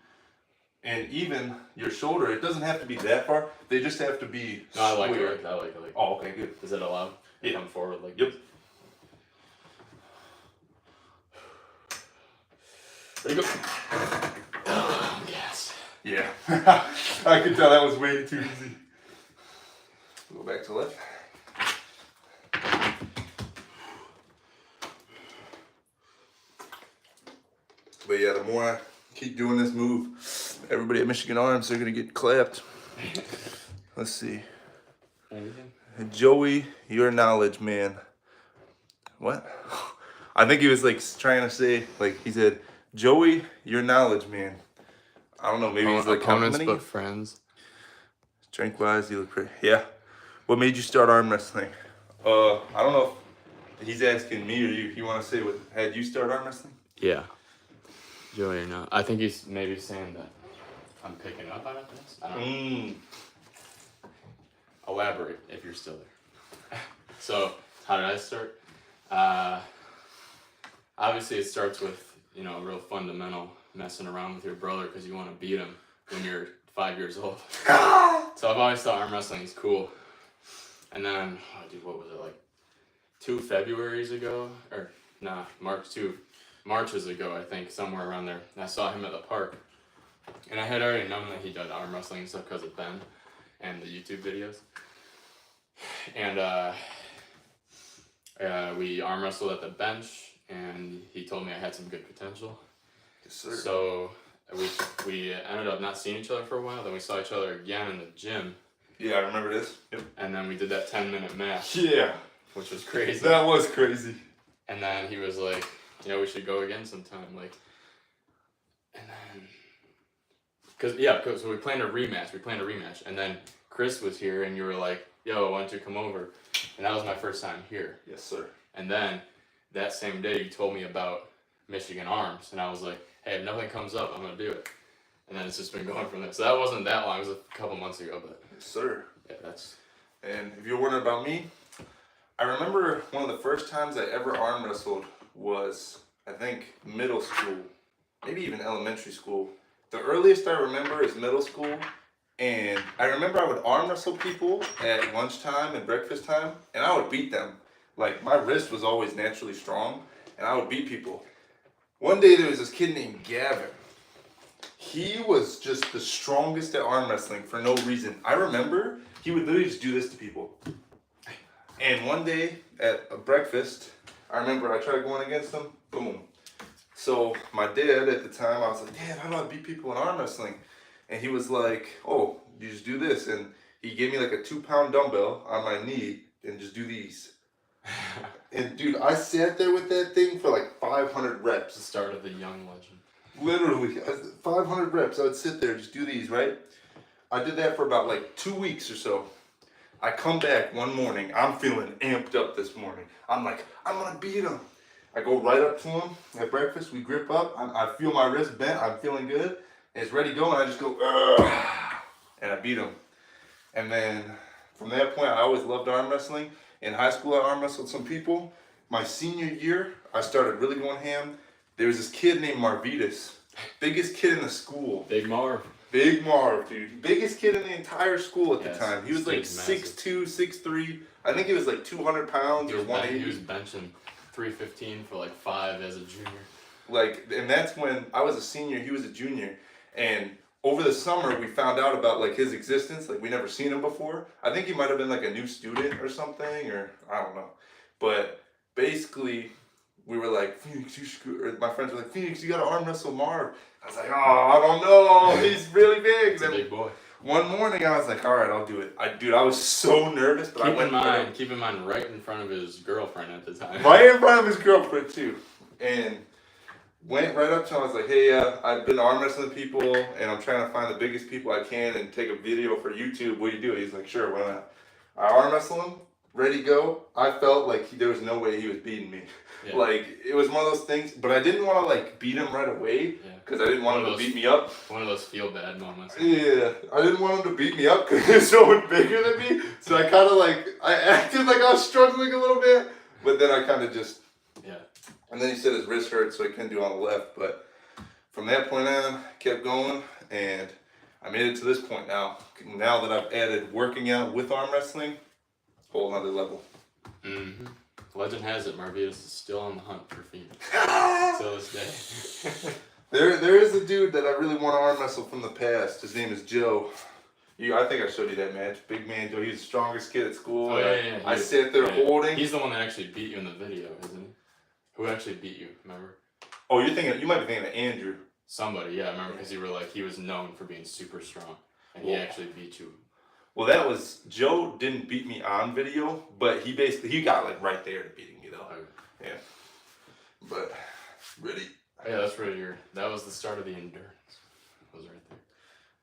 Speaker 1: And even your shoulder, it doesn't have to be that far. They just have to be
Speaker 2: No, I like it. I like it.
Speaker 1: Oh, okay, good.
Speaker 2: Is it allowed?
Speaker 1: Yeah.
Speaker 2: Come forward like
Speaker 1: Yep.
Speaker 2: There you go. Oh, yes.
Speaker 1: Yeah. I could tell that was way too easy. Go back to left. But yeah, the more I keep doing this move, everybody at Michigan Arms, they're going to get clapped. Let's see.
Speaker 2: Anything?
Speaker 1: Joey, your knowledge, man. What? I think he was like trying to say, like he said, Joey, your knowledge, man. I don't know, maybe he's like
Speaker 2: opponents
Speaker 1: complimenting
Speaker 2: but
Speaker 1: you?
Speaker 2: friends.
Speaker 1: Strength wise, you look pretty. Yeah. What made you start arm wrestling? I don't know if he's asking me or you. You want to say what had you start arm wrestling?
Speaker 2: Yeah. Joey or not. I think he's maybe saying that I'm picking up on this. I don't know. Elaborate if you're still there. So, how did I start? Obviously, it starts with, a real fundamental messing around with your brother because you want to beat him when you're 5 years old. So I've always thought arm wrestling is cool. And then, what was it, like 2 Februaries ago? Or, Marches ago, I think, somewhere around there. And I saw him at the park. And I had already known that he did arm wrestling and stuff because of Ben and the YouTube videos. And we arm wrestled at the bench, and he told me I had some good potential.
Speaker 1: Yes, sir.
Speaker 2: So we ended up not seeing each other for a while. Then we saw each other again in the gym.
Speaker 1: Yeah, I remember this. Yep.
Speaker 2: And then we did that 10-minute match.
Speaker 1: Yeah.
Speaker 2: Which was crazy.
Speaker 1: That was crazy.
Speaker 2: And then he was like, we should go again sometime. And then, so we planned a rematch. And then Chris was here, and you were like, yo, why don't you come over? And that was my first time here.
Speaker 1: Yes, sir.
Speaker 2: And then that same day, you told me about Michigan Arms, and I was like, hey, if nothing comes up, I'm going to do it. And then it's just been going from there. So that wasn't that long. It was a couple months ago, but...
Speaker 1: Yes, sir.
Speaker 2: Yeah, that's...
Speaker 1: And if you're wondering about me, I remember one of the first times I ever arm wrestled was, I think, middle school, maybe even elementary school. The earliest I remember is middle school, and I remember I would arm wrestle people at lunchtime and breakfast time, and I would beat them. Like, my wrist was always naturally strong, and I would beat people. One day there was this kid named Gavin. He was just the strongest at arm wrestling for no reason. I remember he would literally just do this to people. And one day at a breakfast, I remember I tried going against him. Boom. So my dad at the time, I was like, Dad, how do I beat people in arm wrestling? And he was like, oh, you just do this. And he gave me like a 2-pound dumbbell on my knee and just do these. And dude, I sat there with that thing for like 500 reps.
Speaker 2: The start of the young legend.
Speaker 1: Literally, 500 reps. I would sit there, just do these, right? I did that for about like 2 weeks or so. I come back one morning. I'm feeling amped up this morning. I'm like, I'm going to beat him. I go right up to him at breakfast. We grip up. I feel my wrist bent. I'm feeling good. And it's ready to go. And I just go, ugh, and I beat him. And then from that point, I always loved arm wrestling. In high school, I arm wrestled some people. My senior year, I started really going ham. There was this kid named Marvitas. Biggest kid in the school.
Speaker 2: Big Marv.
Speaker 1: Big Marv, dude. Biggest kid in the entire school at the time. He was like 6'2", 6'3". I think he was like 200 pounds or 180.
Speaker 2: He was benching 315 for like 5 as a junior.
Speaker 1: Like, and that's when I was a senior, he was a junior. And over the summer, we found out about like his existence. Like, we never seen him before. I think he might have been like a new student or something, or I don't know. But basically, we were like, Phoenix, my friends were like, Phoenix, you gotta arm wrestle Marv. I was like, oh, I don't know. He's really big.
Speaker 2: He's a big boy.
Speaker 1: One morning, I was like, all right, I'll do it. I was so nervous, but
Speaker 2: Keep in mind, right in front of his girlfriend at the time.
Speaker 1: Right in front of his girlfriend, too. And went right up to him. I was like, hey, I've been arm wrestling people, and I'm trying to find the biggest people I can and take a video for YouTube. Will you do it? He's like, sure, why not? I arm wrestle him, ready to go. I felt like there was no way he was beating me. Yeah. Like, it was one of those things, but I didn't want to, like, beat him right away, because I didn't want him to beat me up.
Speaker 2: One of those feel-bad moments.
Speaker 1: Yeah, I didn't want him to beat me up, because he's so much bigger than me, so I kind of, like, I acted like I was struggling a little bit, but then I kind of just,
Speaker 2: yeah.
Speaker 1: And then he said his wrist hurt, so he couldn't do it on the left, but from that point on, kept going, and I made it to this point now. Now that I've added working out with arm wrestling, whole other level.
Speaker 2: Mm-hmm. Legend has it, Marvitas is still on the hunt for Phoenix. Till this day.
Speaker 1: There is a dude that I really want to arm wrestle from the past. His name is Joe. I think I showed you that match. Big man Joe. He's the strongest kid at school.
Speaker 2: Oh, yeah.
Speaker 1: I sat there holding.
Speaker 2: He's the one that actually beat you in the video, isn't he? Who actually beat you, remember?
Speaker 1: Oh, you might be thinking of Andrew.
Speaker 2: Somebody, yeah, I remember, because he was known for being super strong. And he actually beat you.
Speaker 1: Well, that was, Joe didn't beat me on video, but he got like right there to beating me though. Okay. Yeah. But, ready?
Speaker 2: Yeah, that was the start of the endurance. It was right there.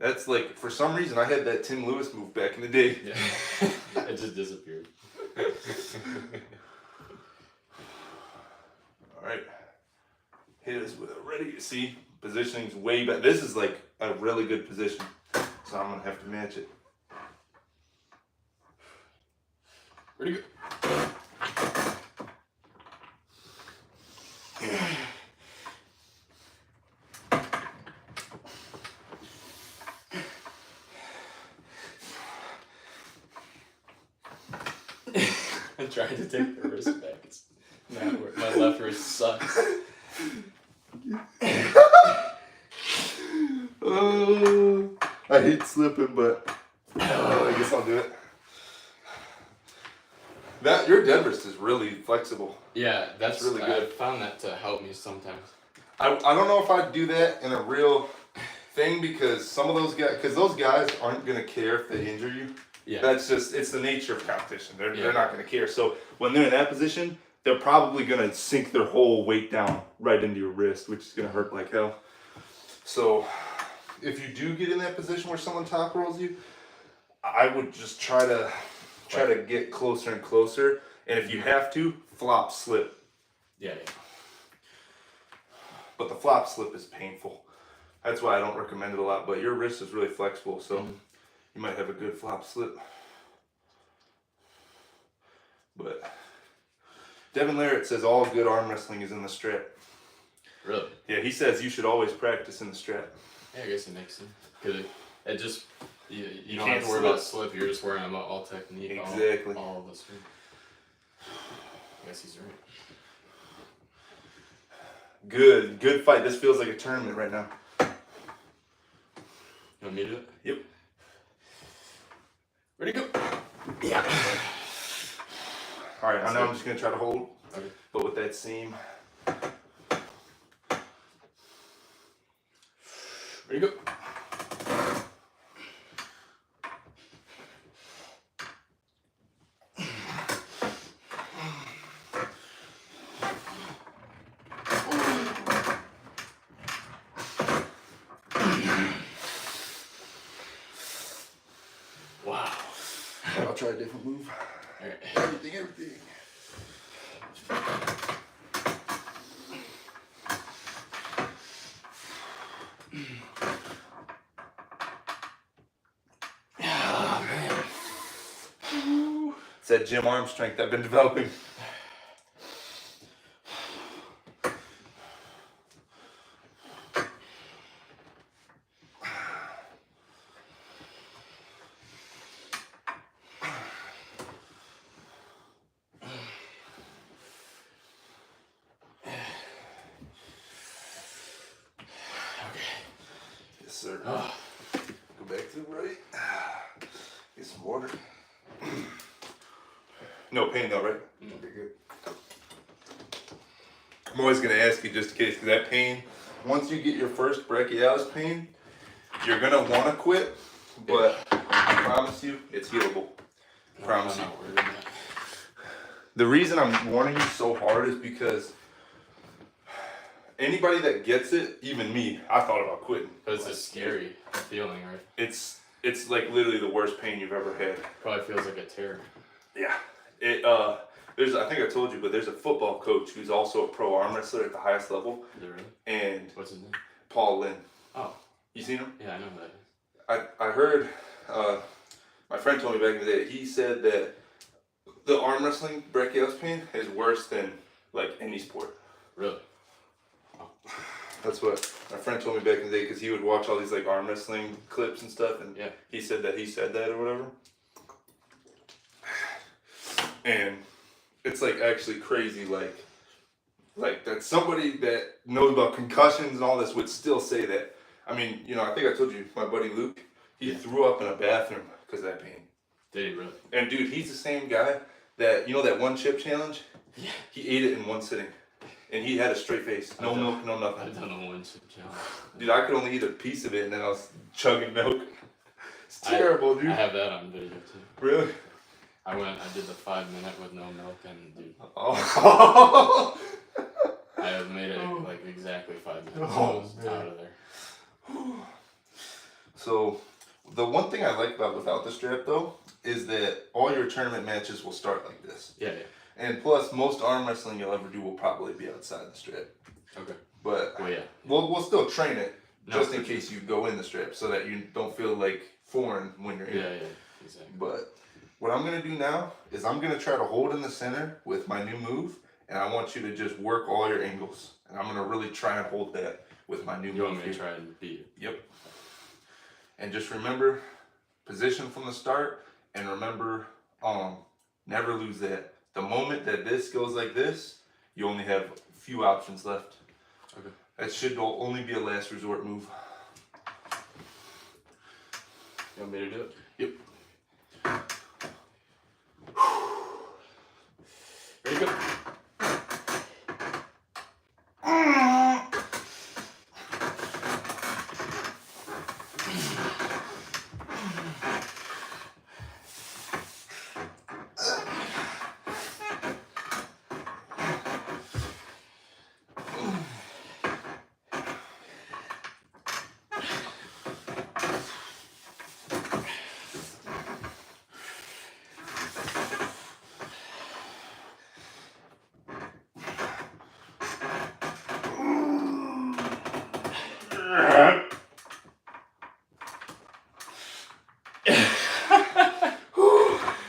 Speaker 1: That's like, for some reason, I had that Tim Lewis move back in the day.
Speaker 2: Yeah. It just disappeared.
Speaker 1: Alright. Hit us with a ready. See, positioning's way better. This is like a really good position, so I'm gonna have to match it.
Speaker 2: Pretty good. I'm trying to take the wrist back. My left wrist sucks.
Speaker 1: I hate slipping, but I guess I'll do it. Your dead wrist is really flexible.
Speaker 2: Yeah, that's really good. I found that to help me sometimes.
Speaker 1: I don't know if I'd do that in a real thing, because some of those guys aren't gonna care if they injure you. Yeah. That's just, it's the nature of competition. They're not gonna care. So when they're in that position, they're probably gonna sink their whole weight down right into your wrist, which is gonna hurt like hell. So if you do get in that position where someone top rolls you, I would just try to get closer and closer, and if you have to, flop slip.
Speaker 2: Yeah.
Speaker 1: But the flop slip is painful. That's why I don't recommend it a lot, but your wrist is really flexible, so you might have a good flop slip. But Devin Larrett says all good arm wrestling is in the strap.
Speaker 2: Really?
Speaker 1: Yeah, he says you should always practice in the strap.
Speaker 2: Yeah, I guess it makes sense. Because it just, you don't have to worry about slip, you're just worrying about all technique.
Speaker 1: Exactly.
Speaker 2: All of this. I guess he's right.
Speaker 1: Good fight. This feels like a tournament right now.
Speaker 2: You want me to do it?
Speaker 1: Yep.
Speaker 2: Ready, go.
Speaker 1: Yeah. Alright, I know I'm just going to try to hold,
Speaker 2: okay,
Speaker 1: but with that seam.
Speaker 2: Ready, go. Wow.
Speaker 1: I'll try a different move.
Speaker 2: Alright.
Speaker 1: Everything.
Speaker 2: Oh, man.
Speaker 1: It's that gym arm strength I've been developing. Yes, sir.
Speaker 2: Oh.
Speaker 1: Go back to the right. Get some water. No pain though, right? Okay, good. I'm always going to ask you just in case, because that pain, once you get your first brachialis pain, you're going to want to quit, but I promise you, it's healable. Promise you. The reason I'm warning you so hard is because anybody that gets it, even me, I thought about quitting.
Speaker 2: But it's a scary feeling, right?
Speaker 1: It's like literally the worst pain you've ever had.
Speaker 2: Probably feels like a tear.
Speaker 1: Yeah. I think I told you, but there's a football coach who's also a pro arm wrestler at the highest level.
Speaker 2: Is it really?
Speaker 1: And
Speaker 2: What's his name?
Speaker 1: Paul Lynn.
Speaker 2: Oh.
Speaker 1: You seen him?
Speaker 2: Yeah, I know who that is.
Speaker 1: I heard, my friend told me back in the day, he said that the arm wrestling brachialis pain is worse than like any sport.
Speaker 2: Really?
Speaker 1: Oh. That's what my friend told me back in the day, because he would watch all these like arm wrestling clips and stuff, and
Speaker 2: yeah,
Speaker 1: he said that or whatever. And it's like actually crazy, like that somebody that knows about concussions and all this would still say that. I mean, I think I told you, my buddy Luke, he threw up in a bathroom because of that pain.
Speaker 2: Did he really?
Speaker 1: And dude, he's the same guy that, that one chip challenge?
Speaker 2: Yeah.
Speaker 1: He ate it in one sitting. And he had a straight face. No milk, no nothing.
Speaker 2: I've done a one chip challenge.
Speaker 1: Dude, I could only eat a piece of it and then I was chugging milk. It's terrible, dude.
Speaker 2: I have that on video too.
Speaker 1: Really?
Speaker 2: I did the 5 minute with no milk, and dude.
Speaker 1: Oh.
Speaker 2: I have made it like exactly 5 minutes.
Speaker 1: Oh,
Speaker 2: so I was
Speaker 1: man.
Speaker 2: out of there.
Speaker 1: So, the one thing I like about without the strap though, is that all your tournament matches will start like this.
Speaker 2: Yeah.
Speaker 1: And plus, most arm wrestling you'll ever do will probably be outside the strap.
Speaker 2: Okay.
Speaker 1: But
Speaker 2: yeah.
Speaker 1: We'll still train it just in case you go in the strap, so that you don't feel like foreign when you're in.
Speaker 2: Yeah, exactly.
Speaker 1: But what I'm gonna do now is I'm gonna try to hold in the center with my new move, and I want you to just work all your angles, and I'm gonna really try and hold that with my new move.
Speaker 2: You want me to try and beat it?
Speaker 1: Yep. And just remember, position from the start, and remember, never lose that. The moment that this goes like this, you only have a few options left.
Speaker 2: Okay.
Speaker 1: That should only be a last resort move.
Speaker 2: You want me to do it?
Speaker 1: Yep.
Speaker 2: Ready, go.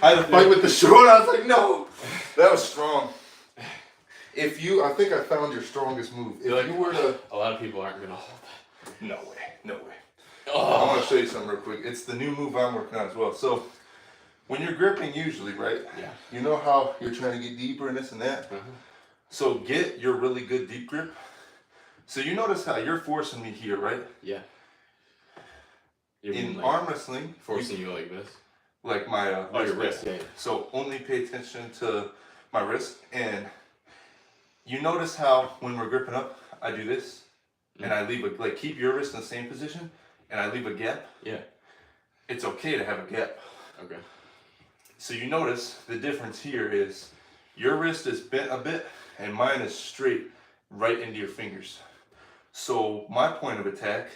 Speaker 1: I had to fight with the short. I was like, no. That was strong. I think I found your strongest move. If you were to...
Speaker 2: A lot of people aren't going to hold that.
Speaker 1: No way.
Speaker 2: Oh.
Speaker 1: I want to show you something real quick. It's the new move I'm working on as well. So, when you're gripping usually, right?
Speaker 2: Yeah.
Speaker 1: You know how you're trying to get deeper and this and that?
Speaker 2: Uh-huh.
Speaker 1: So, get your really good deep grip. So, you notice how you're forcing me here, right?
Speaker 2: Yeah.
Speaker 1: In arm wrestling...
Speaker 2: Forcing you like this?
Speaker 1: Like my
Speaker 2: your wrist, yeah.
Speaker 1: So only pay attention to my wrist, and you notice how when we're gripping up, I do this, and I leave keep your wrist in the same position, and I leave a gap.
Speaker 2: Yeah.
Speaker 1: It's okay to have a gap.
Speaker 2: Okay.
Speaker 1: So you notice the difference here is your wrist is bent a bit, and mine is straight right into your fingers. So my point of attack.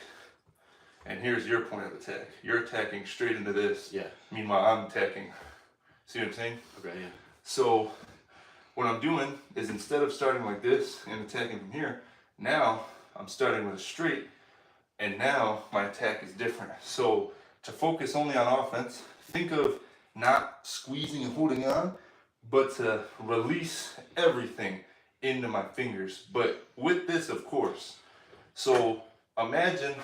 Speaker 1: And here's your point of attack. You're attacking straight into this.
Speaker 2: Yeah.
Speaker 1: Meanwhile, I'm attacking. See what I'm saying?
Speaker 2: Okay, yeah.
Speaker 1: So, what I'm doing is instead of starting like this and attacking from here, now I'm starting with a straight And now my attack is different. So to focus only on offense, think of not squeezing and holding on, but to release everything into my fingers. But with this, of course. So imagine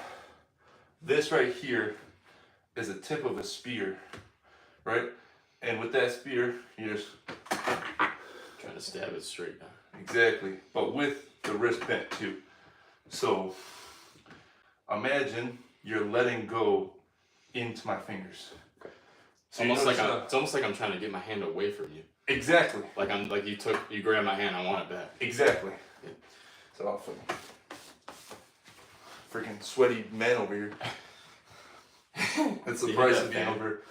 Speaker 1: this right here is the tip of a spear, right? And with that spear, you just
Speaker 2: Trying to stab it straight down.
Speaker 1: exactly, but with the wrist bent too. So imagine you're letting go into my fingers. So
Speaker 2: It's almost like I'm trying to get my hand away from you.
Speaker 1: Exactly.
Speaker 2: Like you grabbed my hand, I want it back.
Speaker 1: Exactly.
Speaker 2: Yeah.
Speaker 1: So I'll freaking sweaty man over here. That's the price of being over.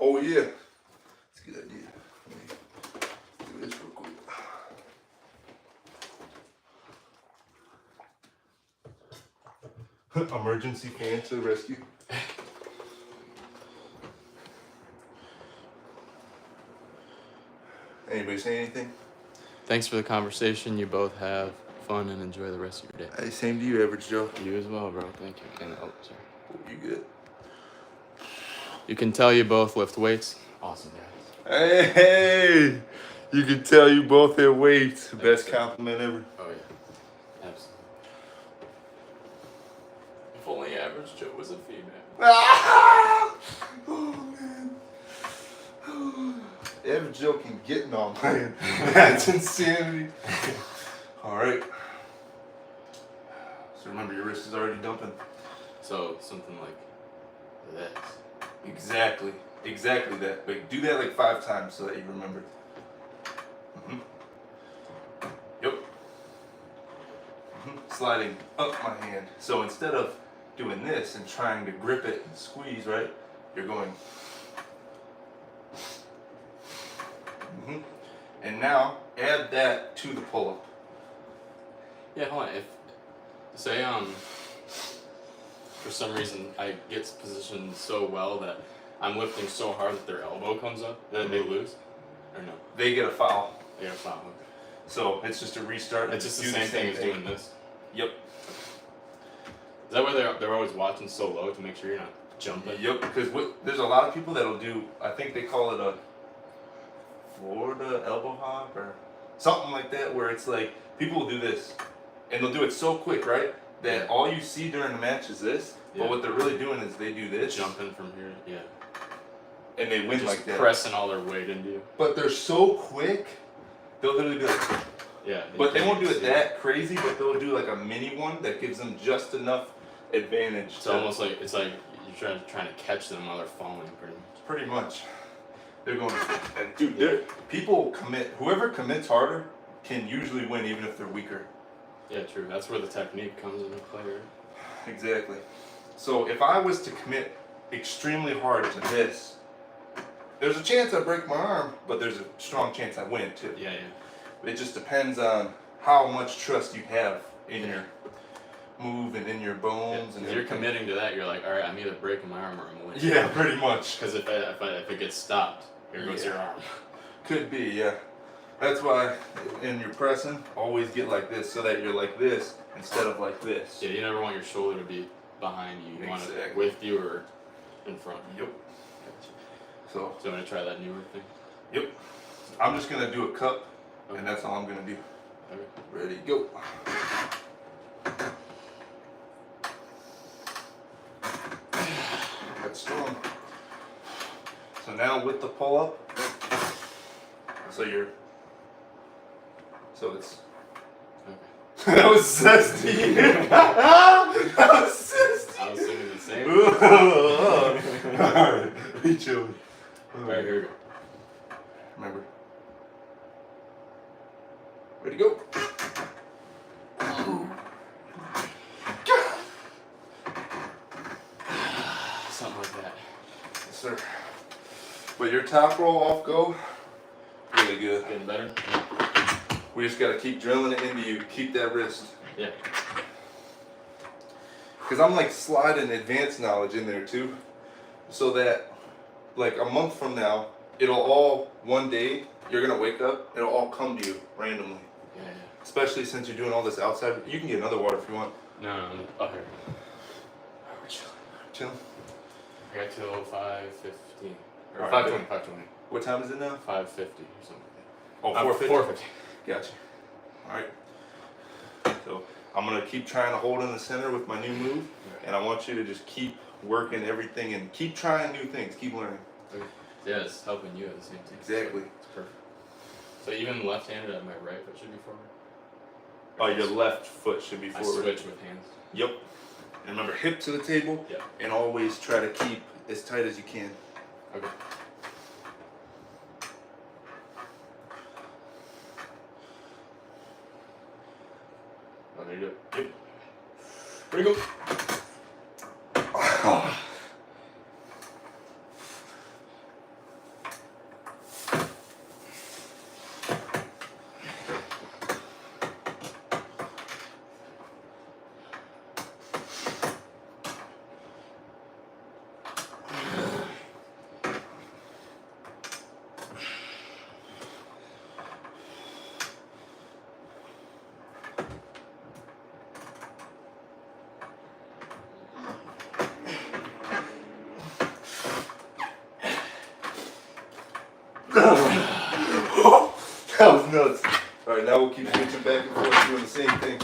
Speaker 1: Oh yeah. That's a good idea. Let me do this real quick. Emergency fan to the rescue. Anybody say anything?
Speaker 2: Thanks for the conversation. You both have fun and enjoy the rest of your day.
Speaker 1: Hey, same to you, Average Joe.
Speaker 2: You as well, bro. Thank you. And oh, sorry.
Speaker 1: You good?
Speaker 2: You can tell you both lift weights. Awesome, guys.
Speaker 1: Hey, you can tell you both hit weights. Best compliment ever.
Speaker 2: Oh yeah, absolutely. If only Average Joe was a female.
Speaker 1: Ah! Oh man. Average Joe can get in on man. That's insanity. All right. So remember, your wrist is already dumping.
Speaker 2: So something like this.
Speaker 1: Exactly that. But do that like 5 times so that you remember. Yep. Sliding up my hand. So instead of doing this and trying to grip it and squeeze, right? You're going. And now add that to the pull-up.
Speaker 2: Yeah, hold on. If say for some reason I get positioned so well that I'm lifting so hard that their elbow comes up, then they lose, or no?
Speaker 1: They get a foul.
Speaker 2: They got a foul. Okay.
Speaker 1: So it's just a restart.
Speaker 2: It's just the same thing as doing this.
Speaker 1: Yep.
Speaker 2: Is that why they're always watching so low to make sure you're not jumping?
Speaker 1: Yep. Because there's a lot of people that'll do. I think they call it a Florida elbow hop or something like that, where it's like people will do this, and they'll do it so quick, right? That all you see during the match is this.
Speaker 2: Yeah.
Speaker 1: But what they're really doing is they do this,
Speaker 2: Jumping from here, yeah.
Speaker 1: and they win
Speaker 2: Just
Speaker 1: like that.
Speaker 2: pressing all their weight into you.
Speaker 1: But they're so quick, they'll literally be like.
Speaker 2: Yeah.
Speaker 1: But they won't do it that crazy, but they'll do like a mini one that gives them just enough advantage.
Speaker 2: It's almost like you're trying to catch them while they're falling, pretty much.
Speaker 1: Pretty much. They're going, and dude, people commit. Whoever commits harder can usually win, even if they're weaker.
Speaker 2: Yeah, true. That's where the technique comes into play, right?
Speaker 1: Exactly. So if I was to commit extremely hard to this, there's a chance I break my arm, but there's a strong chance I win too.
Speaker 2: Yeah.
Speaker 1: It just depends on how much trust you have in your move and in your bones.
Speaker 2: Yeah,
Speaker 1: and
Speaker 2: if you're committing to that, you're like, all right, I'm either breaking my arm or I'm winning.
Speaker 1: Yeah, pretty much.
Speaker 2: Because if it gets stopped, here goes your arm.
Speaker 1: Could be, yeah. That's why in your pressing, always get like this so that you're like this instead of like this.
Speaker 2: Yeah, you never want your shoulder to be behind you. You want it
Speaker 1: Exactly.
Speaker 2: with you or in front.
Speaker 1: Yep.
Speaker 2: Gotcha.
Speaker 1: So
Speaker 2: I'm gonna try that newer thing.
Speaker 1: Yep. I'm just gonna do a cup, and that's all I'm gonna do.
Speaker 2: Okay.
Speaker 1: Ready, go. That's strong. So now with the pull up, so it's.
Speaker 2: Okay.
Speaker 1: That was zesty. That was zesty.
Speaker 2: I was thinking the same.
Speaker 1: Alright, be chilling.
Speaker 2: Alright, here we go.
Speaker 1: Remember. Ready, go.
Speaker 2: Something like that.
Speaker 1: Yes, sir. But your top roll off go, really good.
Speaker 2: Getting better?
Speaker 1: We just gotta keep drilling it into you. Keep that wrist.
Speaker 2: Yeah.
Speaker 1: Because I'm like sliding advanced knowledge in there too. So that like a month from now, it'll all, one day, you're gonna wake up, it'll all come to you randomly.
Speaker 2: Yeah.
Speaker 1: Especially since you're doing all this outside. You can get another water if you want.
Speaker 2: No, up here.
Speaker 1: chill.
Speaker 2: I got till 5:15 or
Speaker 1: Alright,
Speaker 2: 5:20. 5:20.
Speaker 1: What time is it now?
Speaker 2: 5:50 or something
Speaker 1: Oh,
Speaker 2: like that.
Speaker 1: 4:50.
Speaker 2: 4:50.
Speaker 1: Gotcha. Alright. So I'm gonna keep trying to hold in the center with my new move, and I want you to just keep working everything and keep trying new things, keep learning.
Speaker 2: Okay. Yeah, it's helping you at the same time.
Speaker 1: Exactly.
Speaker 2: It's perfect. So even left-handed, my right foot should be forward.
Speaker 1: Oh, your left foot should be
Speaker 2: I
Speaker 1: forward.
Speaker 2: switch with hands.
Speaker 1: Yep. And remember, hip to the table,
Speaker 2: Yep.
Speaker 1: and always try to keep as tight as you can.
Speaker 2: Okay. Oh, there you go. Yep. Ready, go.
Speaker 1: That was nuts. Alright, now we'll keep switching back and forth doing the same thing.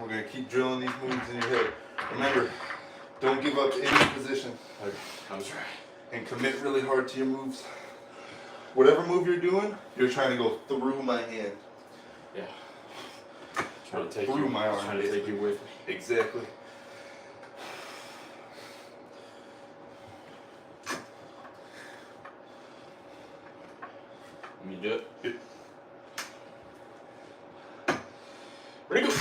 Speaker 1: We're going to keep drilling these moves in your head. Remember, don't give up any position.
Speaker 2: Okay, I'm trying.
Speaker 1: And commit really hard to your moves. Whatever move you're doing, you're trying to go through my hand.
Speaker 2: Yeah. Trying to take
Speaker 1: Through
Speaker 2: you.
Speaker 1: my arm,
Speaker 2: Trying to take you with me.
Speaker 1: Exactly.
Speaker 2: Let me do it.
Speaker 1: Yep.
Speaker 2: Ready, go.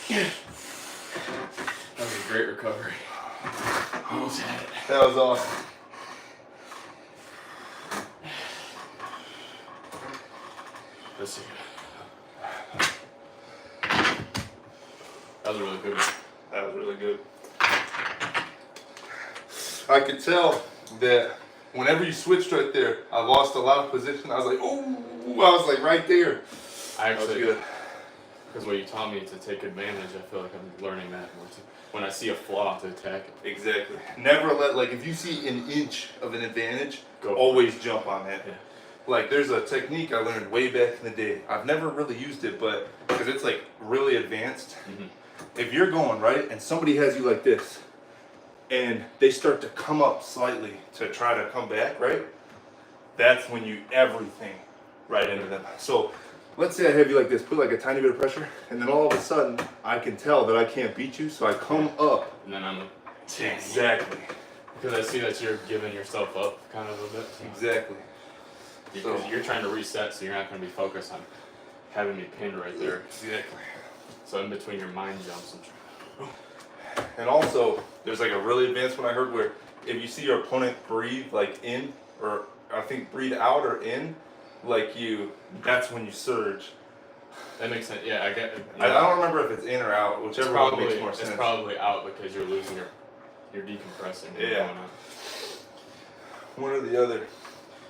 Speaker 2: That was a great recovery. Almost had it.
Speaker 1: That was awesome.
Speaker 2: Let's see. That was a really good one.
Speaker 1: That was really good. I could tell that whenever you switched right there, I lost a lot of position. I was like, oh, I was like right there.
Speaker 2: I
Speaker 1: That was
Speaker 2: actually,
Speaker 1: good.
Speaker 2: because what you taught me to take advantage, I feel like I'm learning that more too. When I see a flaw, to attack it.
Speaker 1: Exactly. Never let, like, if you see an inch of an advantage,
Speaker 2: Go for
Speaker 1: always jump on that.
Speaker 2: Yeah.
Speaker 1: Like, there's a technique I learned way back in the day. I've never really used it, but because it's like really advanced.
Speaker 2: Mhm.
Speaker 1: If you're going right and somebody has you like this, and they start to come up slightly to try to come back, right? That's when you everything right into them. So let's say I have you like this, put like a tiny bit of pressure, and then all of a sudden I can tell that I can't beat you, so I come up.
Speaker 2: And then I'm like,
Speaker 1: Exactly.
Speaker 2: because I see that you're giving yourself up kind of a bit. So.
Speaker 1: Exactly.
Speaker 2: Because
Speaker 1: So-
Speaker 2: you're trying to reset, so you're not going to be focused on having me pinned right there.
Speaker 1: Exactly.
Speaker 2: So in between your mind jumps and
Speaker 1: And also, there's like a really advanced one I heard where if you see your opponent breathe like in, or I think breathe out or in, like you, that's when you surge.
Speaker 2: that makes sense. Yeah, I get it.
Speaker 1: I don't remember if it's in or out,
Speaker 2: It's
Speaker 1: whichever one makes
Speaker 2: probably,
Speaker 1: more
Speaker 2: it's
Speaker 1: sense.
Speaker 2: probably out because you're losing you're decompressing. You're
Speaker 1: Yeah.
Speaker 2: going out.
Speaker 1: One or the other.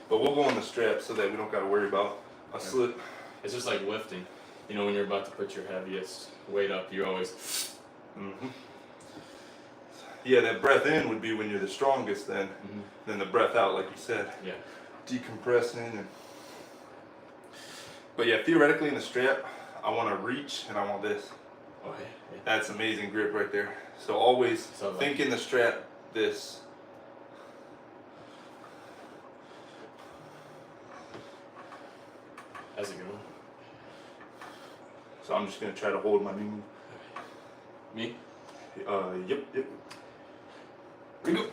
Speaker 1: But we'll go on the strap so that we don't got to worry about a slip.
Speaker 2: It's just like lifting. You know, when you're about to put your heaviest weight up, you always.
Speaker 1: Mm-hmm. Yeah, that breath in would be when you're the strongest then.
Speaker 2: Mhm.
Speaker 1: Then the breath out, like you said.
Speaker 2: Yeah.
Speaker 1: Decompressing. And... But yeah, theoretically in the strap, I want to reach and I want this.
Speaker 2: Oh, yeah. Yeah.
Speaker 1: That's amazing grip right there. So always
Speaker 2: So, like-
Speaker 1: think in the strap this.
Speaker 2: How's it going?
Speaker 1: So I'm just going to try to hold my new move.
Speaker 2: Me?
Speaker 1: Yep. Here we go.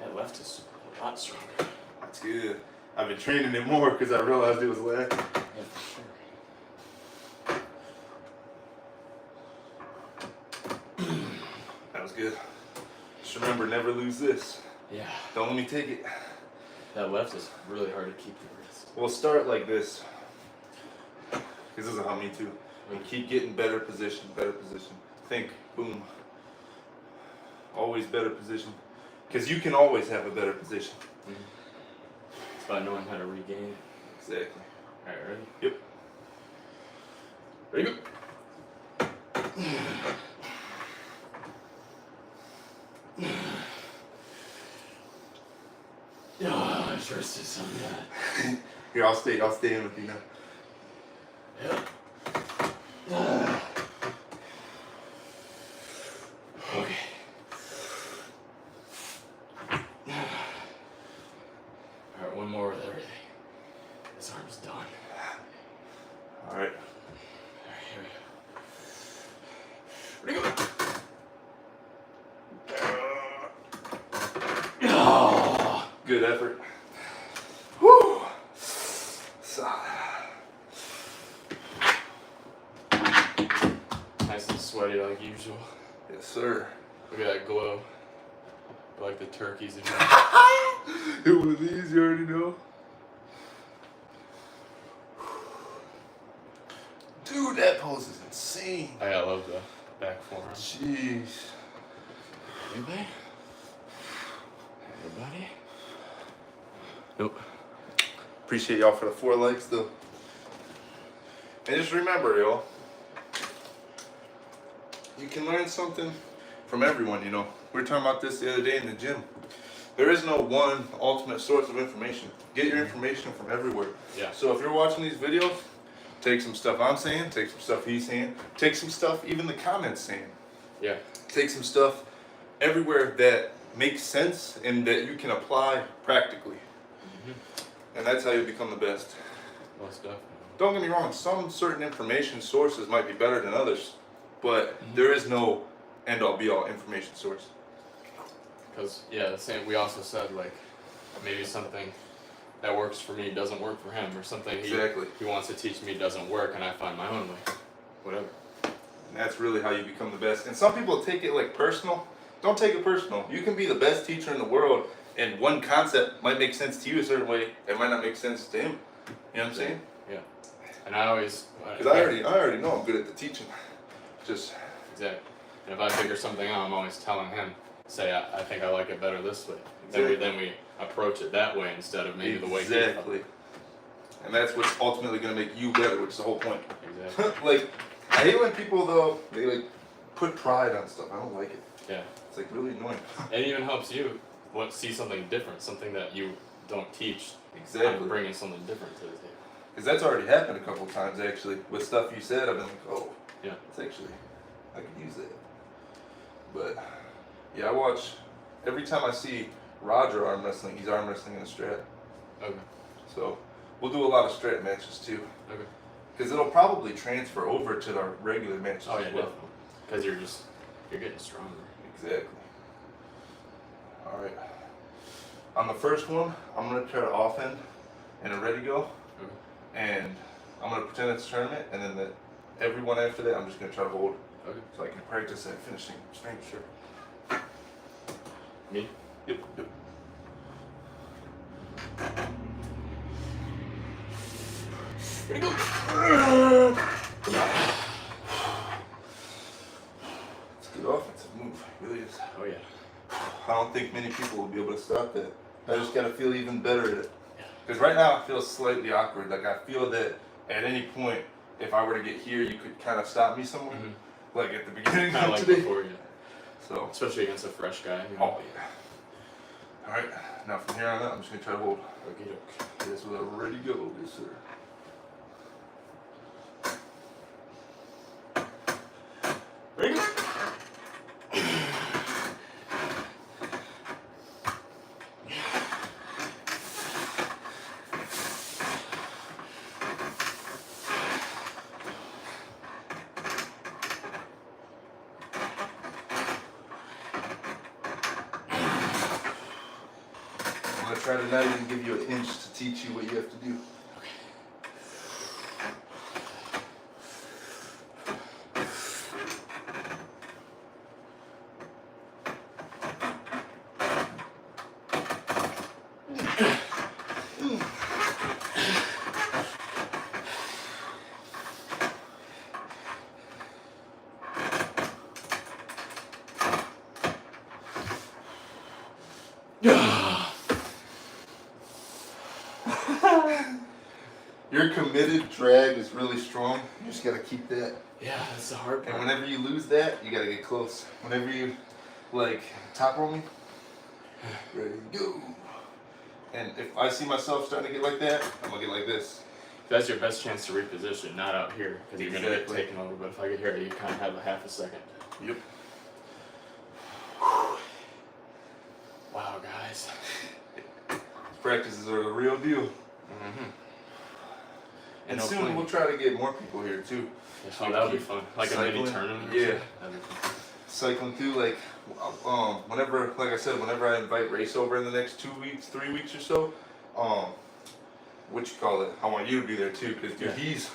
Speaker 2: That left is a lot stronger.
Speaker 1: That's good. I've been training it more because I realized it was lacking.
Speaker 2: Yeah, for sure.
Speaker 1: good. Just remember, never lose this.
Speaker 2: Yeah.
Speaker 1: Don't let me take it.
Speaker 2: That left is really hard to keep your wrist.
Speaker 1: We'll start like this. Because this is how me too. And keep getting better position, better position. Think, boom. Always better position. Because you can always have a better position.
Speaker 2: Mm-hmm. It's about knowing how to regain it.
Speaker 1: Exactly.
Speaker 2: Alright, ready?
Speaker 1: Yep.
Speaker 2: Ready, go. Oh, I sure see some of that.
Speaker 1: Here, I'll stay in with you now.
Speaker 2: Yep. Okay. Alright, one more with everything. This arm's done.
Speaker 1: Alright.
Speaker 2: Alright, here we go. Ready, go. Oh.
Speaker 1: Good effort. Woo! Solid.
Speaker 2: Nice and sweaty like usual.
Speaker 1: Yes, sir.
Speaker 2: Look at that glow. Like the turkeys.
Speaker 1: It was these, you already know. Dude, that pose is insane.
Speaker 2: I love the back forearm.
Speaker 1: Jeez.
Speaker 2: Anybody? Everybody? Nope.
Speaker 1: Appreciate y'all for the 4 likes, though. And just remember, y'all, you can learn something from everyone, you know. We were talking about this the other day in the gym. There is no one ultimate source of information. Get your information from everywhere.
Speaker 2: Yeah.
Speaker 1: So if you're watching these videos, take some stuff I'm saying, take some stuff he's saying, take some stuff even the comments saying.
Speaker 2: Yeah.
Speaker 1: Take some stuff everywhere that makes sense and that you can apply practically. Mm-hmm. And that's how you become the best.
Speaker 2: Most definitely.
Speaker 1: Don't get me wrong, some certain information sources might be better than others, but there is no end-all be-all information source.
Speaker 2: Because, yeah, the same, we also said, like, maybe something that works for me doesn't work for him, or something he wants to teach me doesn't work, and I find my own way. Whatever.
Speaker 1: And that's really how you become the best. And some people take it like personal. Don't take it personal. You can be the best teacher in the world, and one concept might make sense to you a certain way, it might not make sense to him. You know what I'm saying?
Speaker 2: Yeah. And I always...
Speaker 1: Because I already know I'm good at the teaching. Just...
Speaker 2: Exactly. And if I figure something out, I'm always telling him, say, I think I like it better this way.
Speaker 1: Exactly.
Speaker 2: Then we approach it that way instead of maybe the way he felt.
Speaker 1: Exactly. And that's what's ultimately going to make you better, which is the whole point.
Speaker 2: Exactly.
Speaker 1: Like, I hate when people, though, they, like, put pride on stuff. I don't like it.
Speaker 2: Yeah.
Speaker 1: It's, like, really annoying.
Speaker 2: It even helps you see something different, something that you don't teach.
Speaker 1: Exactly.
Speaker 2: I'm bringing something different to the table.
Speaker 1: Because that's already happened a couple times, actually. With stuff you said, I've been like, oh,
Speaker 2: yeah,
Speaker 1: it's actually, I could use that. But, yeah, I watch, every time I see Roger arm wrestling, he's arm wrestling in a strat.
Speaker 2: Okay.
Speaker 1: So, we'll do a lot of strat matches, too.
Speaker 2: Okay.
Speaker 1: Because it'll probably transfer over to our regular matches
Speaker 2: oh, yeah,
Speaker 1: as well.
Speaker 2: definitely. Because you're getting stronger.
Speaker 1: Exactly. Alright. On the first one, I'm going to try to offhand and a ready go.
Speaker 2: Okay.
Speaker 1: And I'm going to pretend it's a tournament, and then every one after that, I'm just going to try to hold.
Speaker 2: Okay.
Speaker 1: So I can practice that finishing strength.
Speaker 2: Sure. Me?
Speaker 1: Yep, yep.
Speaker 2: Ready, go!
Speaker 1: It's a good offensive move, it really is.
Speaker 2: Oh, yeah.
Speaker 1: I don't think many people will be able to stop that. I just got to feel even better at it. Because right now I feel slightly awkward. Like I feel that at any point, if I were to get here, you could kind of stop me somewhere. Mm-hmm. Like at the beginning
Speaker 2: kind of like
Speaker 1: today.
Speaker 2: before, yeah.
Speaker 1: So.
Speaker 2: Especially against a fresh guy. You know?
Speaker 1: Oh yeah. All right. Now from here on out, I'm just gonna try to hold.
Speaker 2: Okay.
Speaker 1: This will ready go, yes sir.
Speaker 2: Ready, go!
Speaker 1: I'm gonna try to not even give you an inch to teach you what you have to do. you're committed, drag is really strong. You just gotta keep that.
Speaker 2: Yeah, that's the hard part.
Speaker 1: And whenever you lose that, you gotta get close. Whenever you, like, top roll me, ready, go. And if I see myself starting to get like that, I'm gonna get like this.
Speaker 2: That's your best chance to reposition, not out here, because you're gonna get taken over. But if I get here, you kind of have a half a second.
Speaker 1: Yep.
Speaker 2: Wow, guys.
Speaker 1: Practices are the real deal.
Speaker 2: Mm-hmm.
Speaker 1: And soon we'll try to get more people here too.
Speaker 2: Oh, that would be fun. Like cycling, a mini tournament.
Speaker 1: Yeah.
Speaker 2: That'd be fun.
Speaker 1: Cycling through, like, whenever, like I said, whenever I invite Race over in the next 2 weeks, 3 weeks or so, what you call it? I want you to be there too, because dude, he's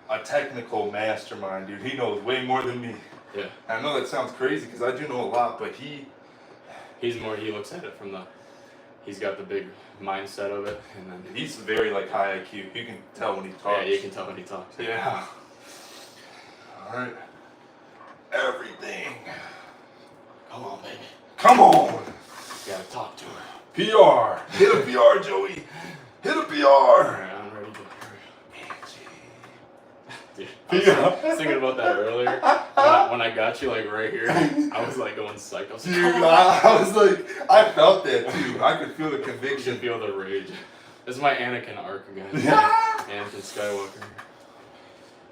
Speaker 1: a technical mastermind, dude. He knows way more than me.
Speaker 2: Yeah.
Speaker 1: And I know that sounds crazy because I do know a lot, but
Speaker 2: he's more. He looks at it from the. He's got the big mindset of it, and then
Speaker 1: he's very like high IQ. You can tell when he talks.
Speaker 2: Yeah, you can tell when he talks.
Speaker 1: Yeah. All right. Everything.
Speaker 2: Come on, baby.
Speaker 1: Come on.
Speaker 2: You gotta talk to her.
Speaker 1: PR. Hit a PR, Joey. Hit a PR.
Speaker 2: Alright, I'm ready to hurry. Dude, I was thinking about that earlier. When I got you like right here, I was like going psycho.
Speaker 1: Dude, I was like, I felt that too. I could feel the
Speaker 2: You
Speaker 1: conviction.
Speaker 2: can feel the rage. This is my Anakin arc again. Anakin Skywalker.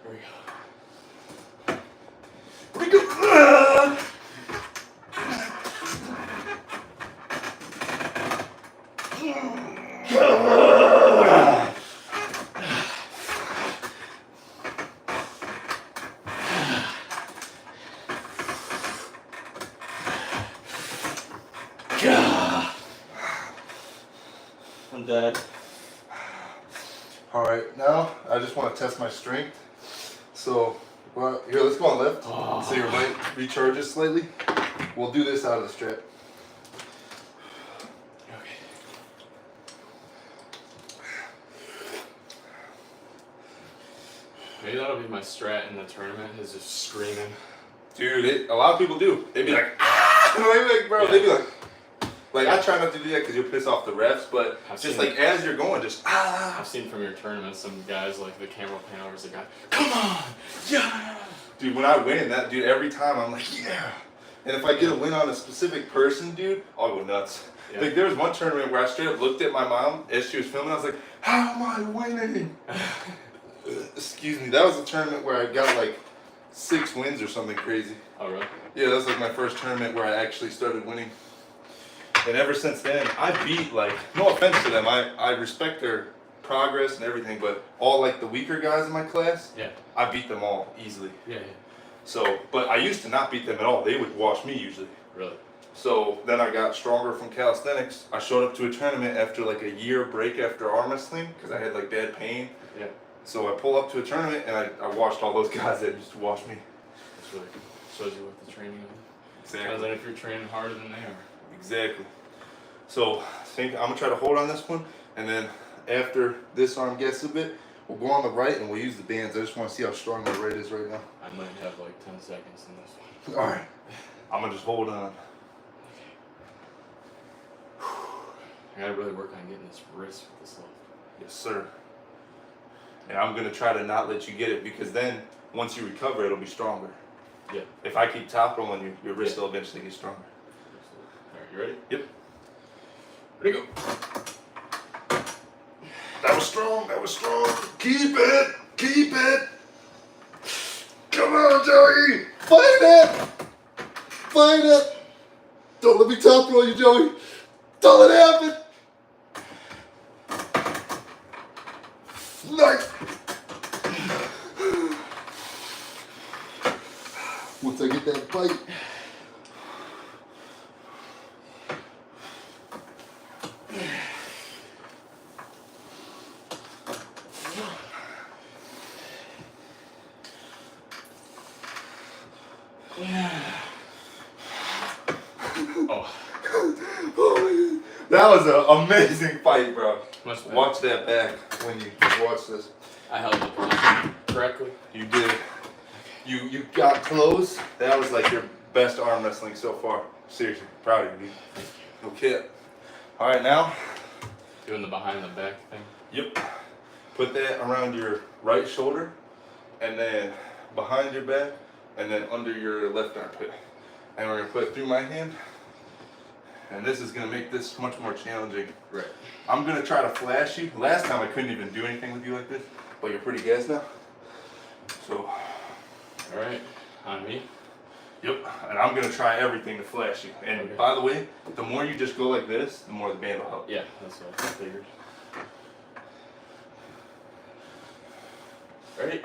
Speaker 2: Here we go.
Speaker 1: We go.
Speaker 2: I'm dead.
Speaker 1: All right, now I just want to test my strength. So, well, here, let's go on left. So your might recharges slightly. We'll do this out of the strap.
Speaker 2: Okay. Maybe that'll be my strat in the tournament, is just screaming.
Speaker 1: Dude, a lot of people do. They'd be like, ah! They'd be like, bro, they'd be like, I try not to do that because you'll piss off the refs, but just like as you're going, just ah.
Speaker 2: I've seen from your tournament some guys like the camera pan overs, the guy, come on, yeah.
Speaker 1: Dude, when I win, that dude, every time I'm like, yeah. And if I get a win on a specific person, dude, I'll go nuts. Yeah. Like there was one tournament where I straight up looked at my mom as she was filming. I was like, how am I winning? Excuse me. That was a tournament where I got like 6 wins or something crazy.
Speaker 2: Oh really?
Speaker 1: Yeah, that was like my first tournament where I actually started winning. And ever since then, I beat, like, no offense to them, I respect their progress and everything, but all like the weaker guys in my class, I beat them all easily.
Speaker 2: Yeah.
Speaker 1: So, but I used to not beat them at all. They would wash me usually.
Speaker 2: Really?
Speaker 1: So then I got stronger from calisthenics. I showed up to a tournament after like a year break after arm wrestling because I had like bad pain.
Speaker 2: Yeah.
Speaker 1: So I pull up to a tournament and I washed all those guys that used to wash me.
Speaker 2: That's really cool. Shows you what the training is.
Speaker 1: Exactly.
Speaker 2: Depends on if you're training harder than they are.
Speaker 1: Exactly. So I'm gonna try to hold on this one, and then after this arm gets a bit, we'll go on the right and we'll use the bands. I just want to see how strong my right is right now.
Speaker 2: I might have like 10 seconds in this one.
Speaker 1: All right. I'm gonna just hold on.
Speaker 2: I gotta really work on getting this wrist with this left.
Speaker 1: Yes, sir. And I'm gonna try to not let you get it because then once you recover, it'll be stronger.
Speaker 2: Yeah.
Speaker 1: If I keep top rolling you, your wrist will eventually get stronger.
Speaker 2: All right, you ready?
Speaker 1: Yep.
Speaker 2: Ready, go.
Speaker 1: That was strong. That was strong. Keep it. Keep it. Come on, Joey. Fight it. Fight it. Don't let me top roll you, Joey. Don't let it happen. Nice. Once I get that bite. Oh, that was an amazing fight, bro. Watch that back when you watch this.
Speaker 2: I held the position correctly.
Speaker 1: You did. You got close. That was like your best arm wrestling so far. Seriously, proud of you, dude. No kid. All right, now.
Speaker 2: Doing the behind the back thing.
Speaker 1: Yep. Put that around your right shoulder, and then behind your back, and then under your left armpit. And we're gonna put it through my hand. And this is gonna make this much more challenging.
Speaker 2: Right.
Speaker 1: I'm gonna try to flash you. Last time I couldn't even do anything with you like this, but you're pretty gassed now. So.
Speaker 2: All right, on me.
Speaker 1: Yep, and I'm gonna try everything to flash you. And
Speaker 2: Okay.
Speaker 1: by the way, the more you just go like this, the more the band will help.
Speaker 2: Yeah, that's what I figured. Ready?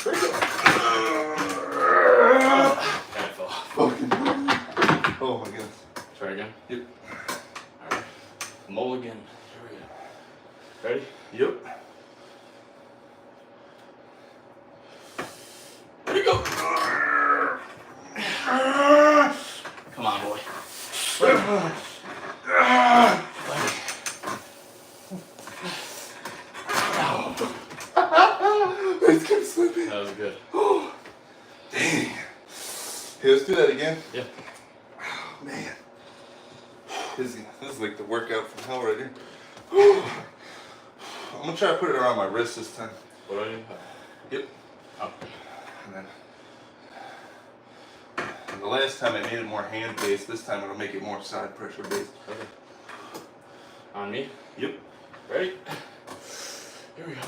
Speaker 1: There you go.
Speaker 2: That fell off.
Speaker 1: Fucking. Oh my goodness.
Speaker 2: Try again.
Speaker 1: Yep.
Speaker 2: All right. Mulligan. Here we go. Ready?
Speaker 1: Yep.
Speaker 2: There you go. Come on, boy.
Speaker 1: Let's keep slipping.
Speaker 2: That was good.
Speaker 1: Oh, dang. Hey, let's do that again.
Speaker 2: Yeah.
Speaker 1: Oh, man. This is like the workout from hell right here. I'm gonna try to put it around my wrist this time.
Speaker 2: What do I do?
Speaker 1: Yep.
Speaker 2: Up.
Speaker 1: And then and the last time I made it more hand based, this time it'll make it more side pressure based.
Speaker 2: Okay. On me?
Speaker 1: Yep.
Speaker 2: Ready? Here we go.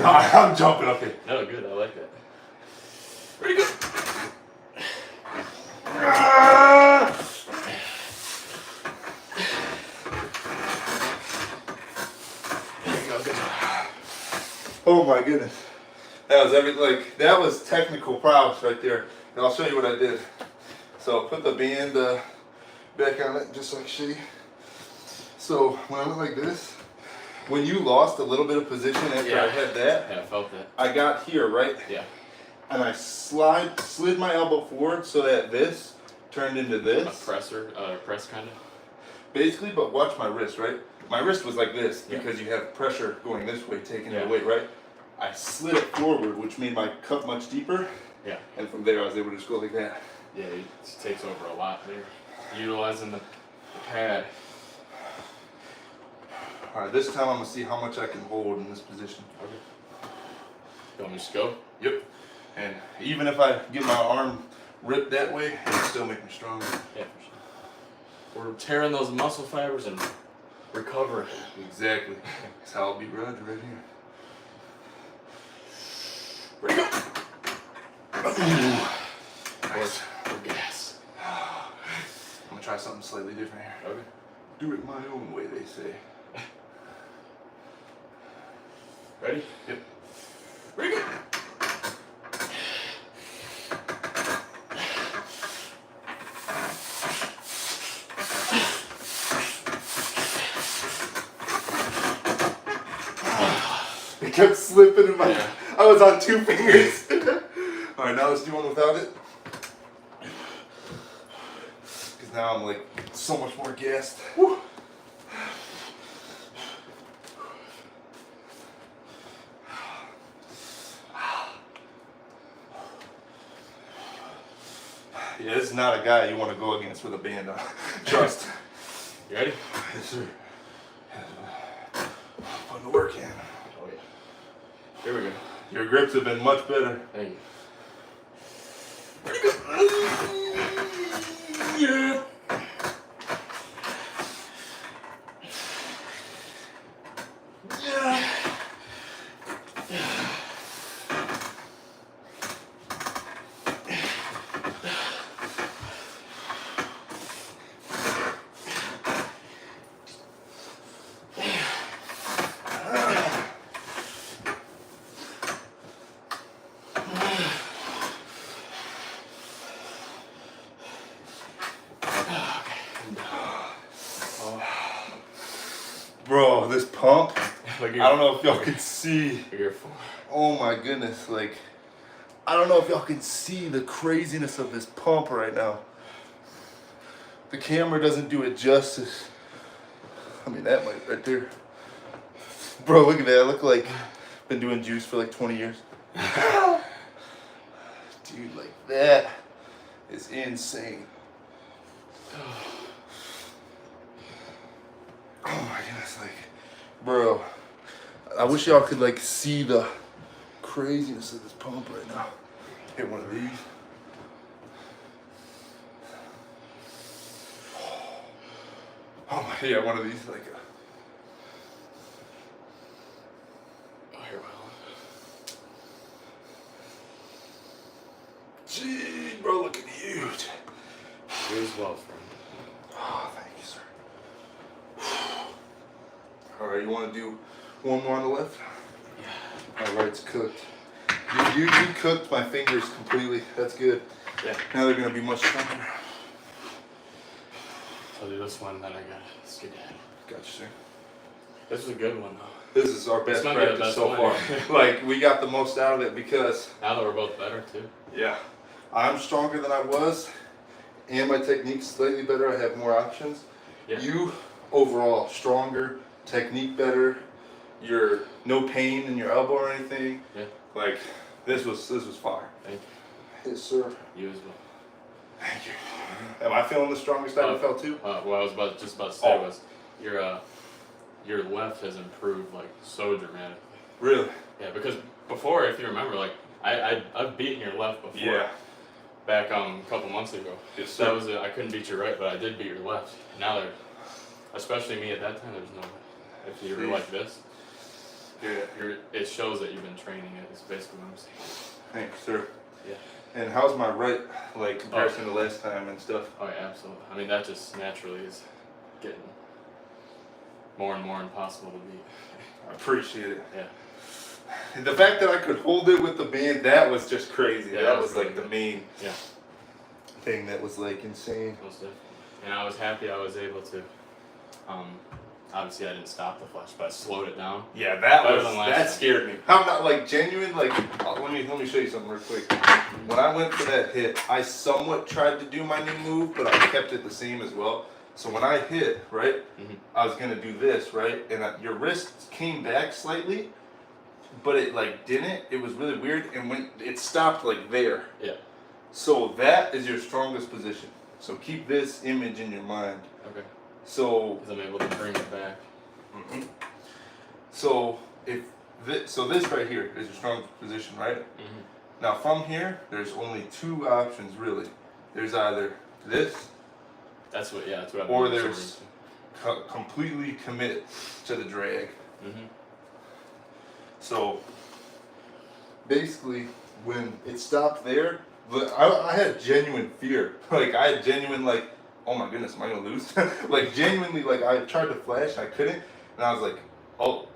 Speaker 1: I'm jumping up here.
Speaker 2: No, good. I like that. Ready, go. There you go. Good job.
Speaker 1: Oh my goodness. That was that was technical prowess right there. And I'll show you what I did. So put the band back on it just like shitty. So when I went like this, when you lost a little bit of position after I had that,
Speaker 2: Yeah, I felt that.
Speaker 1: I got here, right?
Speaker 2: Yeah.
Speaker 1: And I slid my elbow forward so that this turned into this.
Speaker 2: A press kind of.
Speaker 1: Basically, but watch my wrist, right? My wrist was like this
Speaker 2: Yeah.
Speaker 1: because you have pressure going this way, taking
Speaker 2: Yeah.
Speaker 1: the weight, right? I slid it forward, which made my cup much deeper.
Speaker 2: Yeah.
Speaker 1: And from there, I was able to just go like that.
Speaker 2: Yeah, it takes over a lot there. Utilizing the pad.
Speaker 1: All right, this time I'm gonna see how much I can hold in this position.
Speaker 2: Okay. You want me to just go?
Speaker 1: Yep. And even if I get my arm ripped that way, it'll still make me stronger.
Speaker 2: Yeah, for sure. We're tearing those muscle fibers and recovering.
Speaker 1: Exactly. That's how I'll beat Roger right here.
Speaker 2: Ready, go.
Speaker 1: Nice.
Speaker 2: Or gas.
Speaker 1: I'm gonna try something slightly different here.
Speaker 2: Okay.
Speaker 1: Do it my own way, they say.
Speaker 2: Ready?
Speaker 1: Yep.
Speaker 2: Ready, go.
Speaker 1: It kept slipping in my.
Speaker 2: Yeah.
Speaker 1: I was on 2 fingers. All right, now let's do one without it. Because now I'm like so much more gassed. Woo. Yeah, this is not a guy you want to go against with a band on. Trust.
Speaker 2: You ready?
Speaker 1: Yes, sir. Putting the work in.
Speaker 2: Oh yeah. Here we go.
Speaker 1: Your grips have been much better.
Speaker 2: Thank you.
Speaker 1: Yeah. Bro, this pump, I don't know if y'all can see.
Speaker 2: Figure 4.
Speaker 1: Oh my goodness, like, I don't know if y'all can see the craziness of this pump right now. The camera doesn't do it justice. I mean, that might right there. Bro, look at that. I look like I've been doing juice for like 20 years. Dude, like that is insane. Oh my goodness, like, bro, I wish y'all could like see the craziness of this pump right now. Hit one of these. Oh my, yeah, one of these like.
Speaker 2: Oh, here, well.
Speaker 1: Gee, bro, looking huge.
Speaker 2: You as well, friend.
Speaker 1: Oh, thank you, sir. All right, you want to do one more on the left?
Speaker 2: Yeah.
Speaker 1: All right, it's cooked. You cooked my fingers completely. That's good.
Speaker 2: Yeah.
Speaker 1: Now they're gonna be much stronger.
Speaker 2: I'll do this one, then I got skedaddle.
Speaker 1: Gotcha, sir.
Speaker 2: This is a good one, though.
Speaker 1: This is our best
Speaker 2: This might be the
Speaker 1: practice
Speaker 2: best
Speaker 1: so
Speaker 2: one.
Speaker 1: far. Like, we got the most out of it because...
Speaker 2: Now that we're both better, too.
Speaker 1: Yeah. I'm stronger than I was, and my technique's slightly better. I have more options.
Speaker 2: Yeah.
Speaker 1: You, overall, stronger, technique better. You're no pain in your elbow or anything.
Speaker 2: Yeah.
Speaker 1: Like, this was fire.
Speaker 2: Thank
Speaker 1: you. Yes, sir.
Speaker 2: You as well.
Speaker 1: Thank you. Am I feeling the strongest I ever felt too?
Speaker 2: What I was just about to say was your left has improved like so dramatically.
Speaker 1: Really?
Speaker 2: Yeah, because before, if you remember, like I've beaten your left before.
Speaker 1: Yeah.
Speaker 2: Back a couple months ago.
Speaker 1: Yes, sir.
Speaker 2: That was I couldn't beat your right, but I did beat your left. Now there, especially me at that time, there's no. If you were like this, it shows that you've been training it. Is basically what I'm saying.
Speaker 1: Thanks, sir.
Speaker 2: Yeah.
Speaker 1: And how's my right, like, comparison to last time and stuff?
Speaker 2: Oh yeah, absolutely. I mean, that just naturally is getting more and more impossible to beat.
Speaker 1: I appreciate it.
Speaker 2: Yeah.
Speaker 1: And the fact that I could hold it with the band, that was just crazy.
Speaker 2: Yeah,
Speaker 1: that was
Speaker 2: really
Speaker 1: like
Speaker 2: good.
Speaker 1: the main
Speaker 2: Yeah.
Speaker 1: thing that was like insane.
Speaker 2: Most definitely. And I was happy I was able to. Obviously, I didn't stop the flash, but I slowed it down.
Speaker 1: Yeah, that
Speaker 2: Better
Speaker 1: was
Speaker 2: than last
Speaker 1: that
Speaker 2: time.
Speaker 1: scared me. How not like genuine? Like, let me show you something real quick. When I went for that hit, I somewhat tried to do my new move, but I kept it the same as well. So when I hit, right, I was gonna do this, right, and your wrist came back slightly, but it like didn't. It was really weird, and when it stopped like there.
Speaker 2: Yeah.
Speaker 1: So that is your strongest position. So keep this image in your mind.
Speaker 2: Okay.
Speaker 1: So.
Speaker 2: Because I'm able to bring it back.
Speaker 1: So this right here is your strongest position, right? Now from here, there's only two options really. There's either this.
Speaker 2: That's what I've
Speaker 1: or
Speaker 2: been
Speaker 1: there's completely commit to the drag. So basically, when it stopped there, I had genuine fear. Like I had genuine like, oh my goodness, am I gonna lose? Like genuinely, like I tried to flash, I couldn't, and I was like, oh,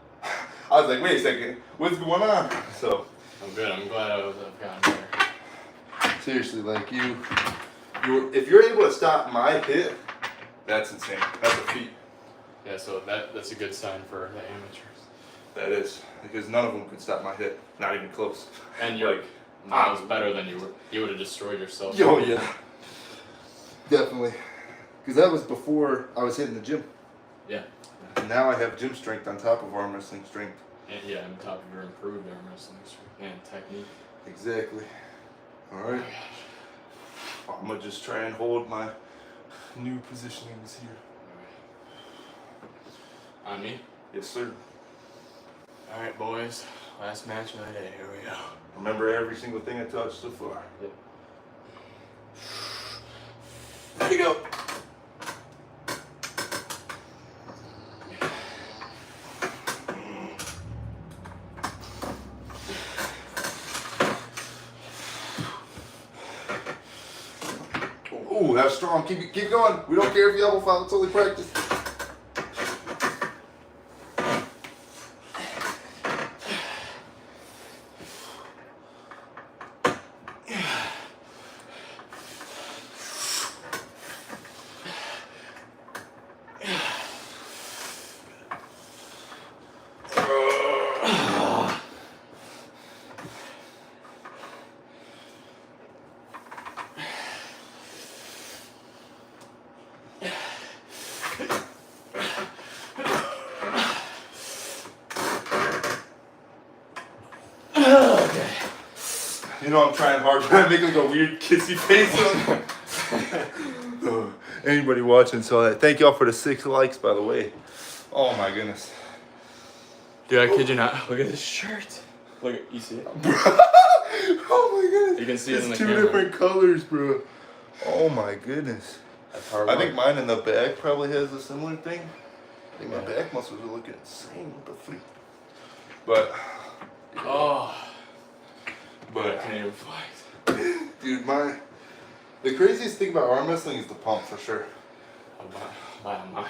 Speaker 1: I was like, wait a second, what's going on? So
Speaker 2: I'm good. I'm glad I've gotten better.
Speaker 1: seriously, like if you're able to stop my hit, that's insane. That's a feat.
Speaker 2: Yeah, so that's a good sign for the amateurs.
Speaker 1: That is, because none of them could stop my hit, not even close.
Speaker 2: And you're that was better than you were. You would have destroyed yourself.
Speaker 1: Oh yeah, definitely. Because that was before I was hitting the gym.
Speaker 2: Yeah.
Speaker 1: And now I have gym strength on top of arm wrestling strength.
Speaker 2: And yeah, on top of your improved arm wrestling strength and technique.
Speaker 1: Exactly. All right. I'm gonna just try and hold my new positionings here.
Speaker 2: On me?
Speaker 1: Yes, sir.
Speaker 2: All right, boys. Last match of the day. Here we go.
Speaker 1: Remember every single thing I touched so far.
Speaker 2: Yep.
Speaker 1: There you go. Ooh, that's strong. Keep going. We don't care if you elbow foul. It's only practice. You know I'm trying hard, but I'm making like a weird kissy face on. Anybody watching saw that. Thank y'all for the 6 likes, by the way. Oh my goodness.
Speaker 2: Dude, I kid you not. Look at this shirt. Look at, you see it?
Speaker 1: Oh my goodness.
Speaker 2: You can see it in the
Speaker 1: two
Speaker 2: camera.
Speaker 1: different colors, bro. Oh my goodness.
Speaker 2: That's hard
Speaker 1: I
Speaker 2: work.
Speaker 1: think mine in the back probably has a similar thing. I think my
Speaker 2: Yeah.
Speaker 1: back muscles are looking insane with the fleet. But
Speaker 2: But Canadian flags.
Speaker 1: dude, the craziest thing about arm wrestling is the pump for sure.
Speaker 2: By a mile.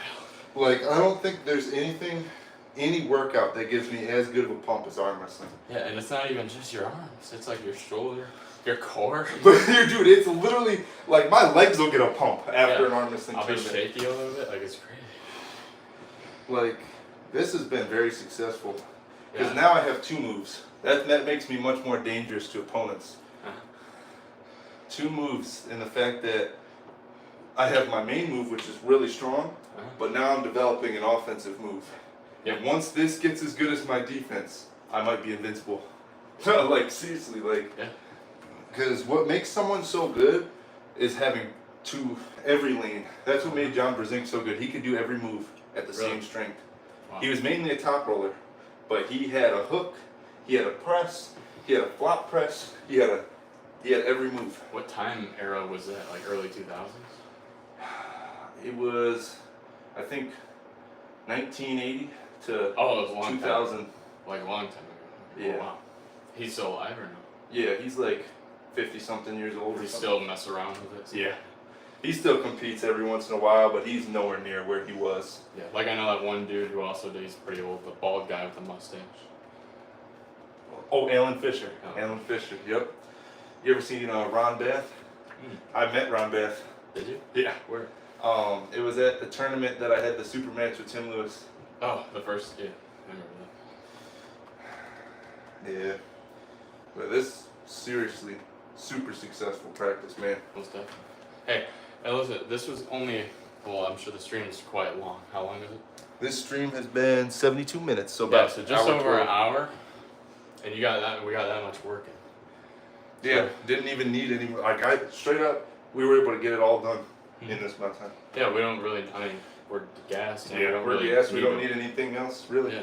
Speaker 1: Like, I don't think there's any workout that gives me as good of a pump as arm wrestling.
Speaker 2: Yeah, and it's not even just your arms. It's like your shoulder, your core.
Speaker 1: But dude, it's literally like my legs will get a pump after an arm wrestling
Speaker 2: I'll be
Speaker 1: tournament.
Speaker 2: shaky a little bit. Like, it's crazy.
Speaker 1: Like, this has been very successful. Because
Speaker 2: Yeah.
Speaker 1: now I have 2 moves. That makes me much more dangerous to opponents. 2 moves in the fact that I have my main move, which is really strong, but now I'm developing an offensive move.
Speaker 2: Yeah.
Speaker 1: And once this gets as good as my defense, I might be invincible. Like, seriously, like, because what makes someone so good is having every lane. That's what made John Brzezinski so good. He could do every move at the same strength.
Speaker 2: Wow.
Speaker 1: He was mainly a top roller, but he had a hook, he had a press, he had a flop press, he had every move.
Speaker 2: What time era was that? Like early 2000s?
Speaker 1: It was, I think, 1980 to
Speaker 2: Oh, it was a long
Speaker 1: 2000.
Speaker 2: time. Like a long time ago.
Speaker 1: Yeah.
Speaker 2: Oh, wow. He's still alive or no?
Speaker 1: Yeah, he's like 50-something years old.
Speaker 2: Or
Speaker 1: Or
Speaker 2: he
Speaker 1: something.
Speaker 2: still mess around with it?
Speaker 1: Yeah. He still competes every once in a while, but he's nowhere near where he was.
Speaker 2: Yeah. Like I know that one dude who also did, he's pretty old, the bald guy with the mustache.
Speaker 1: Oh, Alan Fisher.
Speaker 2: Oh.
Speaker 1: Alan Fisher, yep. You ever seen Ron Bath? I met Ron Bath.
Speaker 2: Did you?
Speaker 1: Yeah.
Speaker 2: Where?
Speaker 1: It was at the tournament that I had the super match with Tim Lewis.
Speaker 2: Oh, the first, yeah. I remember that.
Speaker 1: Yeah. But this, seriously, super successful practice, man.
Speaker 2: Most definitely. Hey, listen, this was only, well, I'm sure the stream is quite long. How long is it?
Speaker 1: This stream has been 72 minutes, so
Speaker 2: Yeah,
Speaker 1: about
Speaker 2: so just
Speaker 1: hour
Speaker 2: over
Speaker 1: 12.
Speaker 2: an hour, and we got that much work in.
Speaker 1: Yeah, didn't even need any more. Like, straight up, we were able to get it all done in this amount of time.
Speaker 2: Yeah, we don't really, I mean, we're gassed. And we don't
Speaker 1: we're
Speaker 2: really
Speaker 1: gassed. We
Speaker 2: need
Speaker 1: don't
Speaker 2: to-
Speaker 1: need anything else, really.
Speaker 2: Yeah,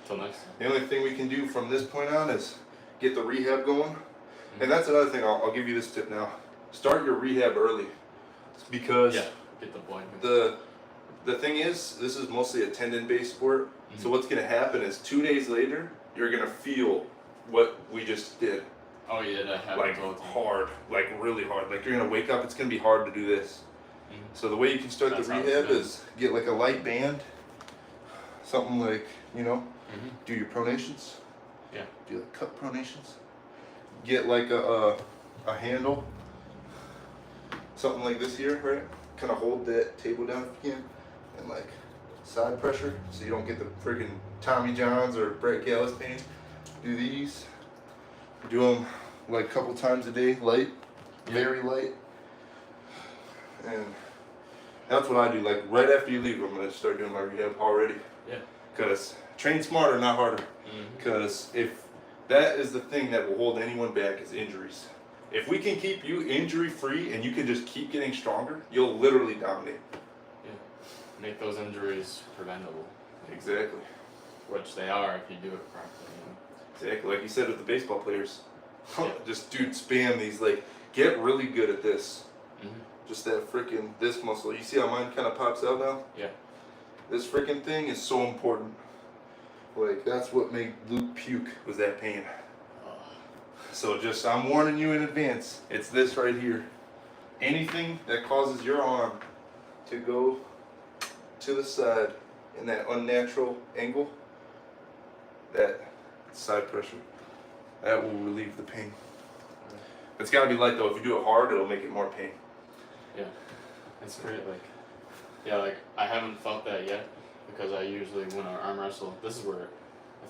Speaker 2: till next time.
Speaker 1: The only thing we can do from this point on is get the rehab going. And that's another thing, I'll give you this tip now. Start your rehab early. Because
Speaker 2: Yeah, get the blood. moving.
Speaker 1: the thing is, this is mostly a tendon-based sport. So what's going to happen is 2 days later, you're going to feel what we just did.
Speaker 2: Oh yeah, that happens
Speaker 1: Like
Speaker 2: all the time.
Speaker 1: hard, like really hard. Like you're going to wake up, it's going to be hard to do this. So the way you can start
Speaker 2: That's
Speaker 1: the
Speaker 2: how it's
Speaker 1: rehab
Speaker 2: done.
Speaker 1: is get like a light band. Something like, do your pronations.
Speaker 2: Yeah.
Speaker 1: Do like cup pronations. Get like a handle. Something like this here, right? Kind of hold that table down if you can. And like side pressure so you don't get the friggin' Tommy Johns or Brett Gallus pain. Do these. Do them like a couple times a day, light, very light. And that's what I do. Like right after you leave, I'm gonna start doing my rehab already.
Speaker 2: Yeah.
Speaker 1: Cause train smarter, not harder. Cause if that is the thing that will hold anyone back is injuries. If we can keep you injury free and you can just keep getting stronger, you'll literally dominate.
Speaker 2: Yeah. Make those injuries preventable.
Speaker 1: Exactly.
Speaker 2: Which they are if you do it properly.
Speaker 1: Exactly. Like you said with the baseball players.
Speaker 2: Yeah.
Speaker 1: Just dude, spam these. Like get really good at this.
Speaker 2: Mhm.
Speaker 1: Just that freaking this muscle. You see how mine kind of pops out now?
Speaker 2: Yeah.
Speaker 1: This freaking thing is so important. Like that's what made Luke puke was that pain. So just I'm warning you in advance. It's this right here. Anything that causes your arm to go to the side in that unnatural angle, that side pressure, that will relieve the pain. It's gotta be light though. If you do it hard, it'll make it more pain.
Speaker 2: Yeah. It's great. Like I haven't felt that yet because I usually when I arm wrestle, this is where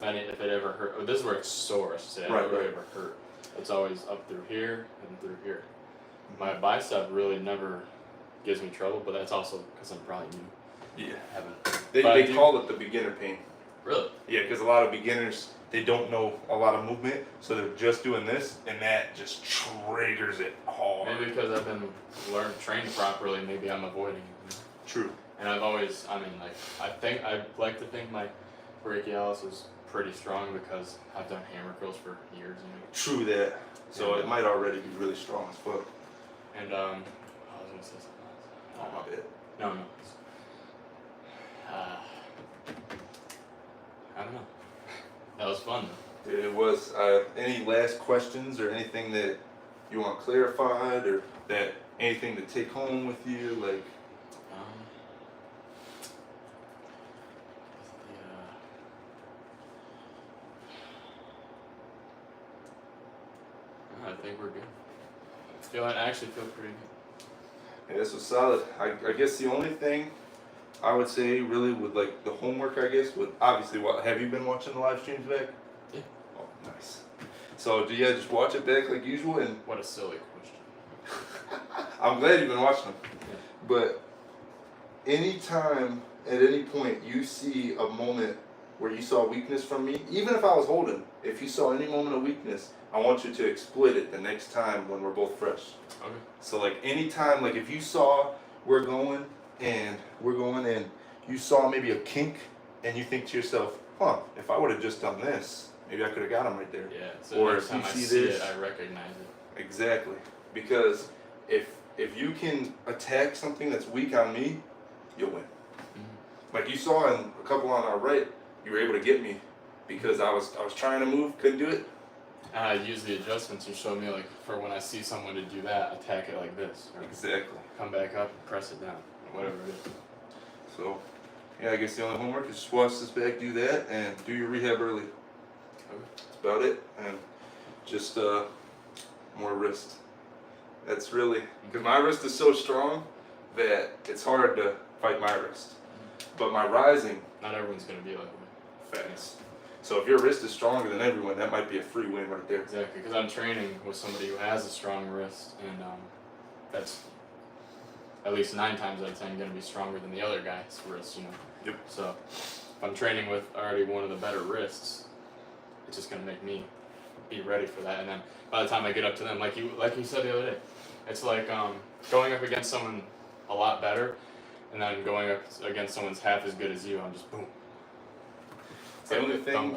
Speaker 2: if it ever hurt, this is where it's sore. I should say.
Speaker 1: Right,
Speaker 2: It never
Speaker 1: right.
Speaker 2: ever hurt. It's always up through here and through here. My bicep really never gives me trouble, but that's also because I'm probably new.
Speaker 1: Yeah.
Speaker 2: Haven't.
Speaker 1: They
Speaker 2: But I do-
Speaker 1: call it the beginner pain.
Speaker 2: Really?
Speaker 1: Yeah, because a lot of beginners, they don't know a lot of movement, so they're just doing this, and that just triggers it hard.
Speaker 2: Maybe because I've been trained properly, maybe I'm avoiding it.
Speaker 1: True.
Speaker 2: And I've always, I mean, like I like to think my brachialis is pretty strong because I've done hammer curls for years.
Speaker 1: True that. So it might already be really strong as fuck.
Speaker 2: And I was gonna say something else.
Speaker 1: Oh, my bad.
Speaker 2: No. I don't know. That was fun though.
Speaker 1: It was. Any last questions or anything that you want clarified, or that anything to take home with you, like?
Speaker 2: I think we're good. I actually feel pretty good.
Speaker 1: Yeah, this was solid. I guess the only thing I would say really with like the homework, I guess, would obviously, have you been watching the live streams back?
Speaker 2: Yeah.
Speaker 1: Oh, nice. So do you just watch it back like usual? And
Speaker 2: what a silly question.
Speaker 1: I'm glad you've been watching them.
Speaker 2: Yeah.
Speaker 1: But anytime, at any point, you see a moment where you saw weakness from me, even if I was holding, if you saw any moment of weakness, I want you to exploit it the next time when we're both fresh.
Speaker 2: Okay.
Speaker 1: So like anytime, like if you saw we're going and you saw maybe a kink and you think to yourself, if I would have just done this, maybe I could have got him right there.
Speaker 2: Yeah, so
Speaker 1: or
Speaker 2: next
Speaker 1: if
Speaker 2: time
Speaker 1: you
Speaker 2: I
Speaker 1: see
Speaker 2: see
Speaker 1: this,
Speaker 2: it, I recognize it.
Speaker 1: Exactly. Because if you can attack something that's weak on me, you'll win. Mm-hmm. Like you saw in a couple on our right, you were able to get me because I was trying to move, couldn't do it.
Speaker 2: And I use the adjustments you showed me, like for when I see someone to do that, attack it like this. Or
Speaker 1: exactly.
Speaker 2: Come back up and press it down, whatever it is.
Speaker 1: So, yeah, I guess the only homework is just watch this back, do that, and do your rehab early.
Speaker 2: Okay.
Speaker 1: That's about it. And just more wrist. That's really, because my wrist is so strong that it's hard to fight my wrist. But my rising.
Speaker 2: Not everyone's going to be like that.
Speaker 1: Facts. So if your wrist is stronger than everyone, that might be a free win right there.
Speaker 2: Exactly, because I'm training with somebody who has a strong wrist, and that's at least 9 times out of 10 going to be stronger than the other guy's wrist,
Speaker 1: Yep.
Speaker 2: So if I'm training with already one of the better wrists, it's just going to make me be ready for that. And then by the time I get up to them, like you said the other day, it's like going up against someone a lot better, and then going up against someone's half as good as you. I'm just boom.
Speaker 1: The only thing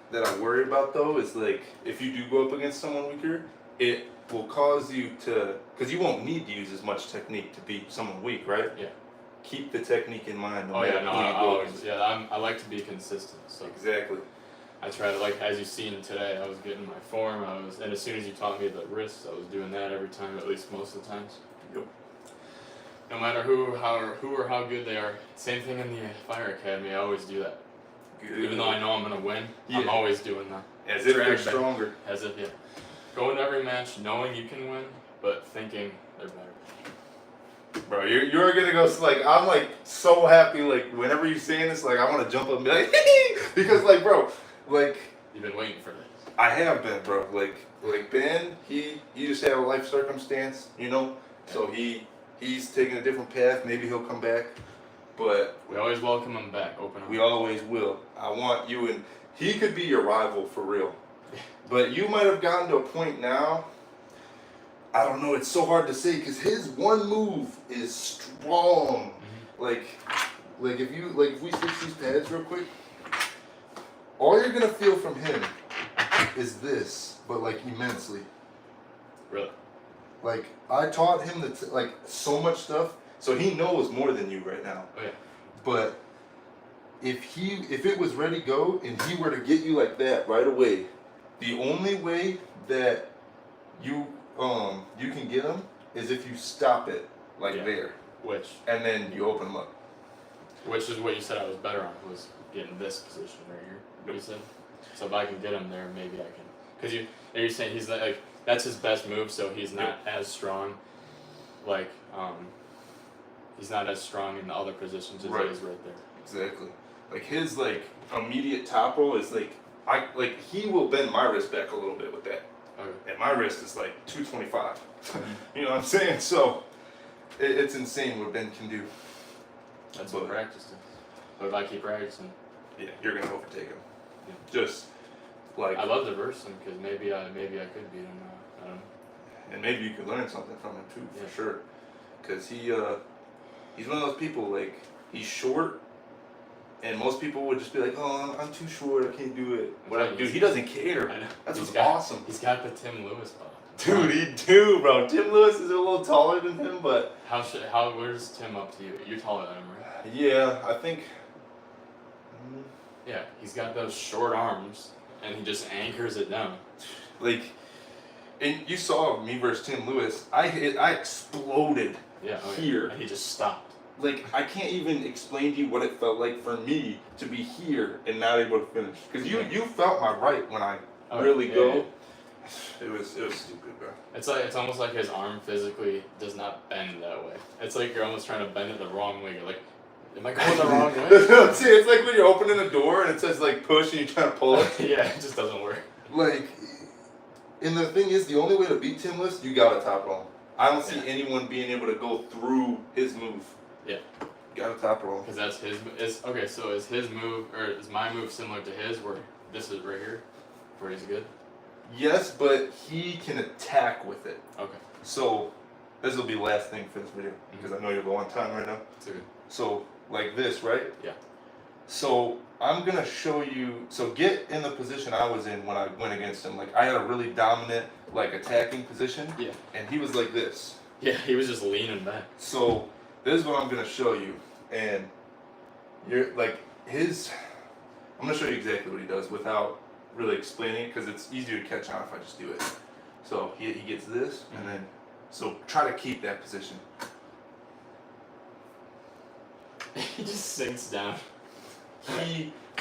Speaker 1: that I worry about though is like if you do go up against someone weaker, it will cause you to, because you won't need to use as much technique to beat someone weak, right?
Speaker 2: Yeah.
Speaker 1: Keep the technique in mind.
Speaker 2: I like to be consistent. So
Speaker 1: exactly.
Speaker 2: I try to, like as you've seen today, I was getting my form. And as soon as you taught me the wrists, I was doing that every time, at least most of the times.
Speaker 1: Yep.
Speaker 2: No matter who or how good they are. Same thing in the Fire Academy. I always do that. Good. Even though I know I'm gonna win, I'm always doing that.
Speaker 1: As if they're stronger.
Speaker 2: As if, yeah. Go into every match knowing you can win, but thinking they're better.
Speaker 1: Bro, you're gonna go, like, I'm like so happy, like whenever you're saying this, like I want to jump up and be like, because like, bro, like
Speaker 2: you've been waiting for this.
Speaker 1: I have been, bro. Like Ben, he just had a life circumstance, so he's taking a different path. Maybe he'll come back. But
Speaker 2: we always welcome him back, open arms.
Speaker 1: We always will. I want you, and he could be your rival for real. But you might have gotten to a point now, I don't know, it's so hard to say because his one move is strong. Mm-hmm. Like if we switch these pads real quick, all you're gonna feel from him is this, but like immensely.
Speaker 2: Really?
Speaker 1: Like I taught him so much stuff. So he knows more than you right now.
Speaker 2: Oh yeah.
Speaker 1: But if it was ready to go and he were to get you like that right away, the only way that you can get him is if you stop it there. And then you open him up.
Speaker 2: Which is what you said I was better on, was getting this position right here. What you said. So if I can get him there, maybe I can. Because you're saying he's like that's his best move, so he's not as strong. He's not as strong in the other positions as he is right there.
Speaker 1: Exactly. Like his immediate topple is he will bend my wrist back a little bit with that. Okay. And my wrist is 225. You know what I'm saying? So it's insane what Ben can do.
Speaker 2: That's what practice does. But if I keep practicing,
Speaker 1: yeah, you're gonna overtake him.
Speaker 2: Yeah.
Speaker 1: Just
Speaker 2: I love to verse him because maybe I could beat him. I don't know.
Speaker 1: And maybe you could learn something from him too, for sure. Because he's one of those people, he's short, And most people would just be like, oh, I'm too short, I can't do it. Whatever.
Speaker 2: Right,
Speaker 1: Dude, he doesn't care.
Speaker 2: I know.
Speaker 1: That's what's
Speaker 2: got,
Speaker 1: awesome.
Speaker 2: He's got the Tim Lewis body.
Speaker 1: Dude, he do, bro. Tim Lewis is a little taller than him, but
Speaker 2: Where's Tim up to you? You're taller than him, right?
Speaker 1: yeah, I think.
Speaker 2: Yeah, he's got those short arms, and he just anchors it down.
Speaker 1: Like, and you saw me versus Tim Lewis. I exploded here.
Speaker 2: And he just stopped.
Speaker 1: Like, I can't even explain to you what it felt like for me to be here and not able to finish. Because you felt my right when I really go. Yeah. It was stupid, bro.
Speaker 2: It's almost like his arm physically does not bend that way. It's like you're almost trying to bend it the wrong way. You're like, am I going the wrong way?
Speaker 1: See, it's like when you're opening a door and it says like push and you're trying to pull it.
Speaker 2: Yeah, it just doesn't work.
Speaker 1: Like, and the thing is, the only way to beat Tim Lewis, you gotta top roll him. I don't see anyone being able to go through his move.
Speaker 2: Yeah.
Speaker 1: You gotta top roll him.
Speaker 2: Because that's his. Okay, so is his move or is my move similar to his? Where this is right here, where he's good.
Speaker 1: Yes, but he can attack with it.
Speaker 2: Okay.
Speaker 1: So, this will be the last thing for this video, because I know you're low on time right now.
Speaker 2: It's good.
Speaker 1: So, like this, right?
Speaker 2: Yeah.
Speaker 1: So, I'm going to show you, so get in the position I was in when I went against him. Like, I had a really dominant, like, attacking position.
Speaker 2: Yeah.
Speaker 1: And he was like this.
Speaker 2: Yeah, he was just leaning back.
Speaker 1: So, this is what I'm going to show you. And, you're, like, I'm going to show you exactly what he does without really explaining it, because it's easier to catch on if I just do it. So he gets this, and then so try to keep that position.
Speaker 2: He just sinks down.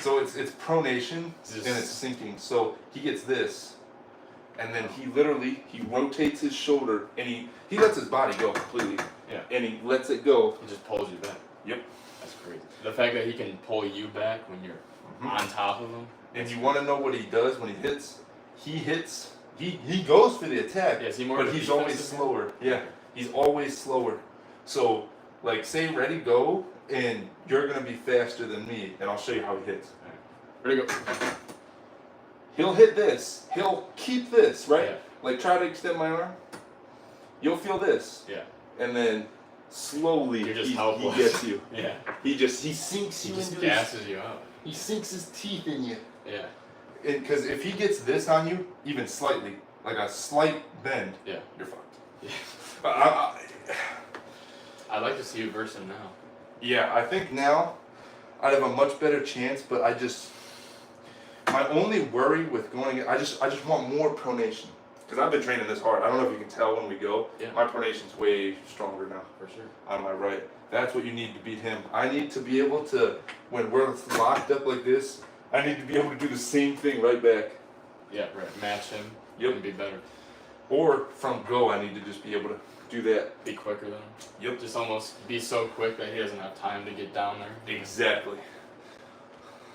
Speaker 1: So it's pronation and it's sinking. So he gets this, and then he rotates his shoulder and he lets his body go completely.
Speaker 2: Yeah. And
Speaker 1: he lets it go.
Speaker 2: He just pulls you back.
Speaker 1: Yep.
Speaker 2: That's crazy. The fact that he can pull you back when you're on top of him.
Speaker 1: And you want to know what he does when he hits? He goes for the attack, but he's always slower. Yeah, he's always slower. So, like, say ready, go, and you're going to be faster than me, and I'll show you how he hits.
Speaker 2: Ready, go.
Speaker 1: He'll hit this. He'll keep this, right?
Speaker 2: Yeah.
Speaker 1: Like, try to extend my arm. You'll feel this.
Speaker 2: Yeah.
Speaker 1: And then slowly he gets you.
Speaker 2: Yeah.
Speaker 1: He sinks you into
Speaker 2: He just gasses you out.
Speaker 1: He sinks his teeth in you.
Speaker 2: Yeah.
Speaker 1: Because if he gets this on you, even slightly, like a slight bend,
Speaker 2: yeah,
Speaker 1: you're fucked.
Speaker 2: Yeah. I'd like to see you verse him now.
Speaker 1: Yeah, I think now I'd have a much better chance, but my only worry with going, I just want more pronation. Because I've been training this hard. I don't know if you can tell when we go.
Speaker 2: Yeah.
Speaker 1: My pronation's way stronger now.
Speaker 2: For sure.
Speaker 1: On my right. That's what you need to beat him. I need to be able to, when we're locked up like this, I need to be able to do the same thing right back.
Speaker 2: Yeah, right. Match him.
Speaker 1: Yep.
Speaker 2: And be better.
Speaker 1: Or from go, I need to just be able to do that.
Speaker 2: Be quicker than him.
Speaker 1: Yep.
Speaker 2: Just almost be so quick that he doesn't have time to get down there.
Speaker 1: Exactly.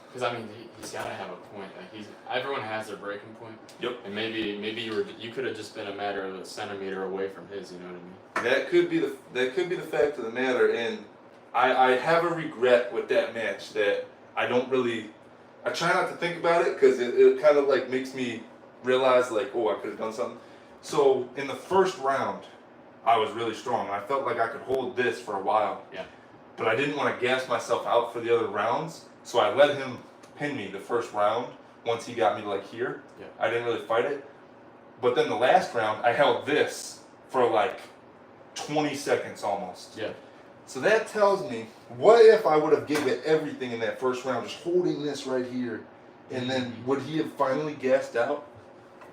Speaker 2: Because I mean, he's got to have a point. Like everyone has their breaking point.
Speaker 1: Yep.
Speaker 2: And maybe you could have just been a matter of a centimeter away from his. You know what I mean?
Speaker 1: That could be the fact of the matter, and I have a regret with that match that I don't really. I try not to think about it because it kind of like makes me realize like, oh, I could have done something. So in the first round, I was really strong. I felt like I could hold this for a while.
Speaker 2: Yeah.
Speaker 1: But I didn't want to gas myself out for the other rounds, so I let him pin me the first round. Once he got me like here,
Speaker 2: yeah.
Speaker 1: I didn't really fight it. But then the last round, I held this for like 20 seconds almost.
Speaker 2: Yeah.
Speaker 1: So that tells me, what if I would have given it everything in that first round, just holding this right here, and then would he have finally gassed out?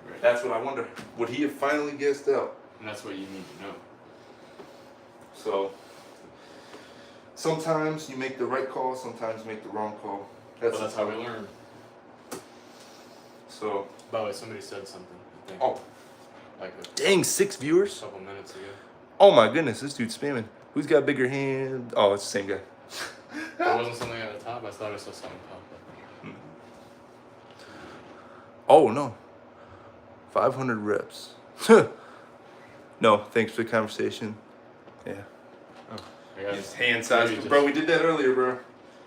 Speaker 2: Right.
Speaker 1: That's what I wonder. Would he have finally gassed out?
Speaker 2: And that's what you need to know.
Speaker 1: So, sometimes you make the right call, sometimes you make the wrong call.
Speaker 2: That's how we learn.
Speaker 1: So.
Speaker 2: By the way, somebody said something. I think,
Speaker 1: oh.
Speaker 2: Like
Speaker 1: dang, 6 viewers?
Speaker 2: A couple minutes ago.
Speaker 1: Oh my goodness, this dude's spamming. Who's got bigger hands? Oh, it's the same guy.
Speaker 2: There wasn't something at the top. I thought I saw something pop up.
Speaker 1: Oh no. 500 reps. No, thanks for the conversation. Yeah.
Speaker 2: Oh,
Speaker 1: His hand size. Bro, we did that earlier, bro.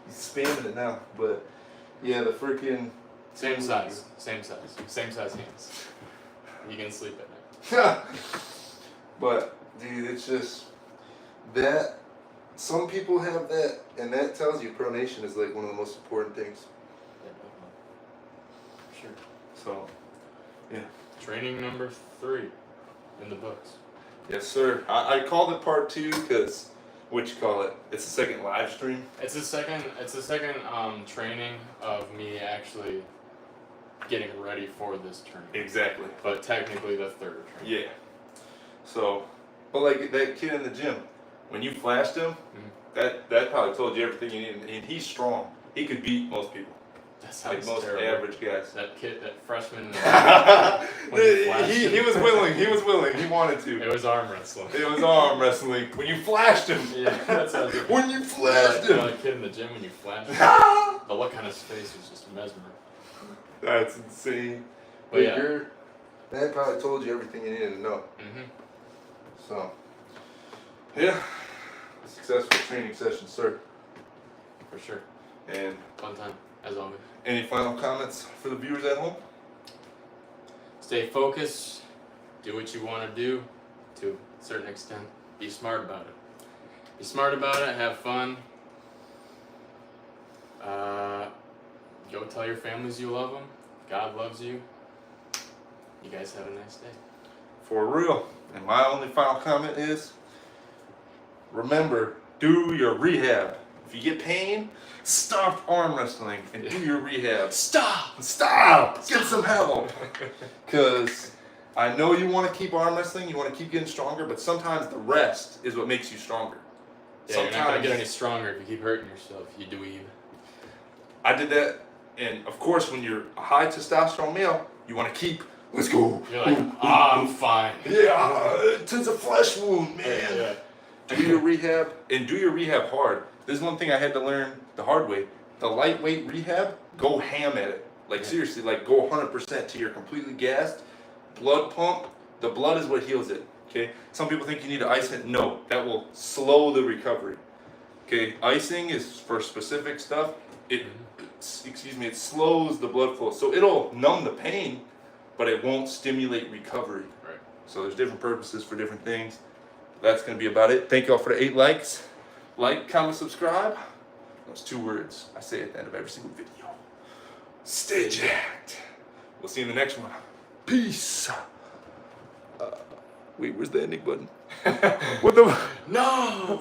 Speaker 1: He's spamming it now. But yeah, the freaking.
Speaker 2: Same size hands. You can sleep at night.
Speaker 1: But dude, it's just that some people have that, and that tells you pronation is like one of the most important things.
Speaker 2: Yeah, definitely. Sure.
Speaker 1: So, yeah.
Speaker 2: Training number 3 in the books.
Speaker 1: Yes, sir. I called it part 2 because, what you call it? It's the second live stream.
Speaker 2: It's the second training of me actually getting ready for this tournament.
Speaker 1: Exactly.
Speaker 2: But technically the third training.
Speaker 1: Yeah. So, but like that kid in the gym, when you flashed him, that probably told you everything you needed. And he's strong. He could beat most people.
Speaker 2: That sounds
Speaker 1: like most
Speaker 2: terrible.
Speaker 1: average guys.
Speaker 2: That kid, that freshman.
Speaker 1: He was willing. He was willing. He wanted to.
Speaker 2: It was arm wrestling.
Speaker 1: It was arm wrestling. When you flashed him.
Speaker 2: Yeah, that sounds good.
Speaker 1: When you flashed him.
Speaker 2: That kid in the gym when you flashed him. The look on his face was just mesmeric.
Speaker 1: That's insane.
Speaker 2: But yeah.
Speaker 1: That probably told you everything you needed to know. So, yeah. Successful training session, sir.
Speaker 2: For sure.
Speaker 1: And
Speaker 2: fun time, as always.
Speaker 1: Any final comments for the viewers at home?
Speaker 2: Stay focused. Do what you want to do to a certain extent. Be smart about it. Be smart about it. Have fun. Go tell your families you love them. God loves you. You guys have a nice day.
Speaker 1: For real. And my only final comment is, remember, do your rehab. If you get pain, stop arm wrestling and do your rehab.
Speaker 2: Stop!
Speaker 1: Get some help! Because I know you want to keep arm wrestling, you want to keep getting stronger, but sometimes the rest is what makes you stronger.
Speaker 2: Yeah, you're not going to get any stronger if you keep hurting yourself, you dweeb.
Speaker 1: I did that, and of course when you're a high testosterone male, you want to keep, let's go.
Speaker 2: You're like, I'm fine.
Speaker 1: Yeah, it's a flesh wound, man.
Speaker 2: Yeah.
Speaker 1: Do your rehab, and do your rehab hard. This is one thing I had to learn the hard way. The lightweight rehab, go ham at it. Like seriously, like go 100% till you're completely gassed. Blood pump, the blood is what heals it. Okay? Some people think you need to ice it. No, that will slow the recovery. Okay? Icing is for specific stuff. It slows the blood flow. So it'll numb the pain, but it won't stimulate recovery.
Speaker 2: Right.
Speaker 1: So there's different purposes for different things. That's going to be about it. Thank you all for the 8 likes. Like, comment, subscribe. Those 2 words I say at the end of every single video. Stay jacked. We'll see you in the next one. Peace. Wait, where's the ending button? What the?
Speaker 2: No!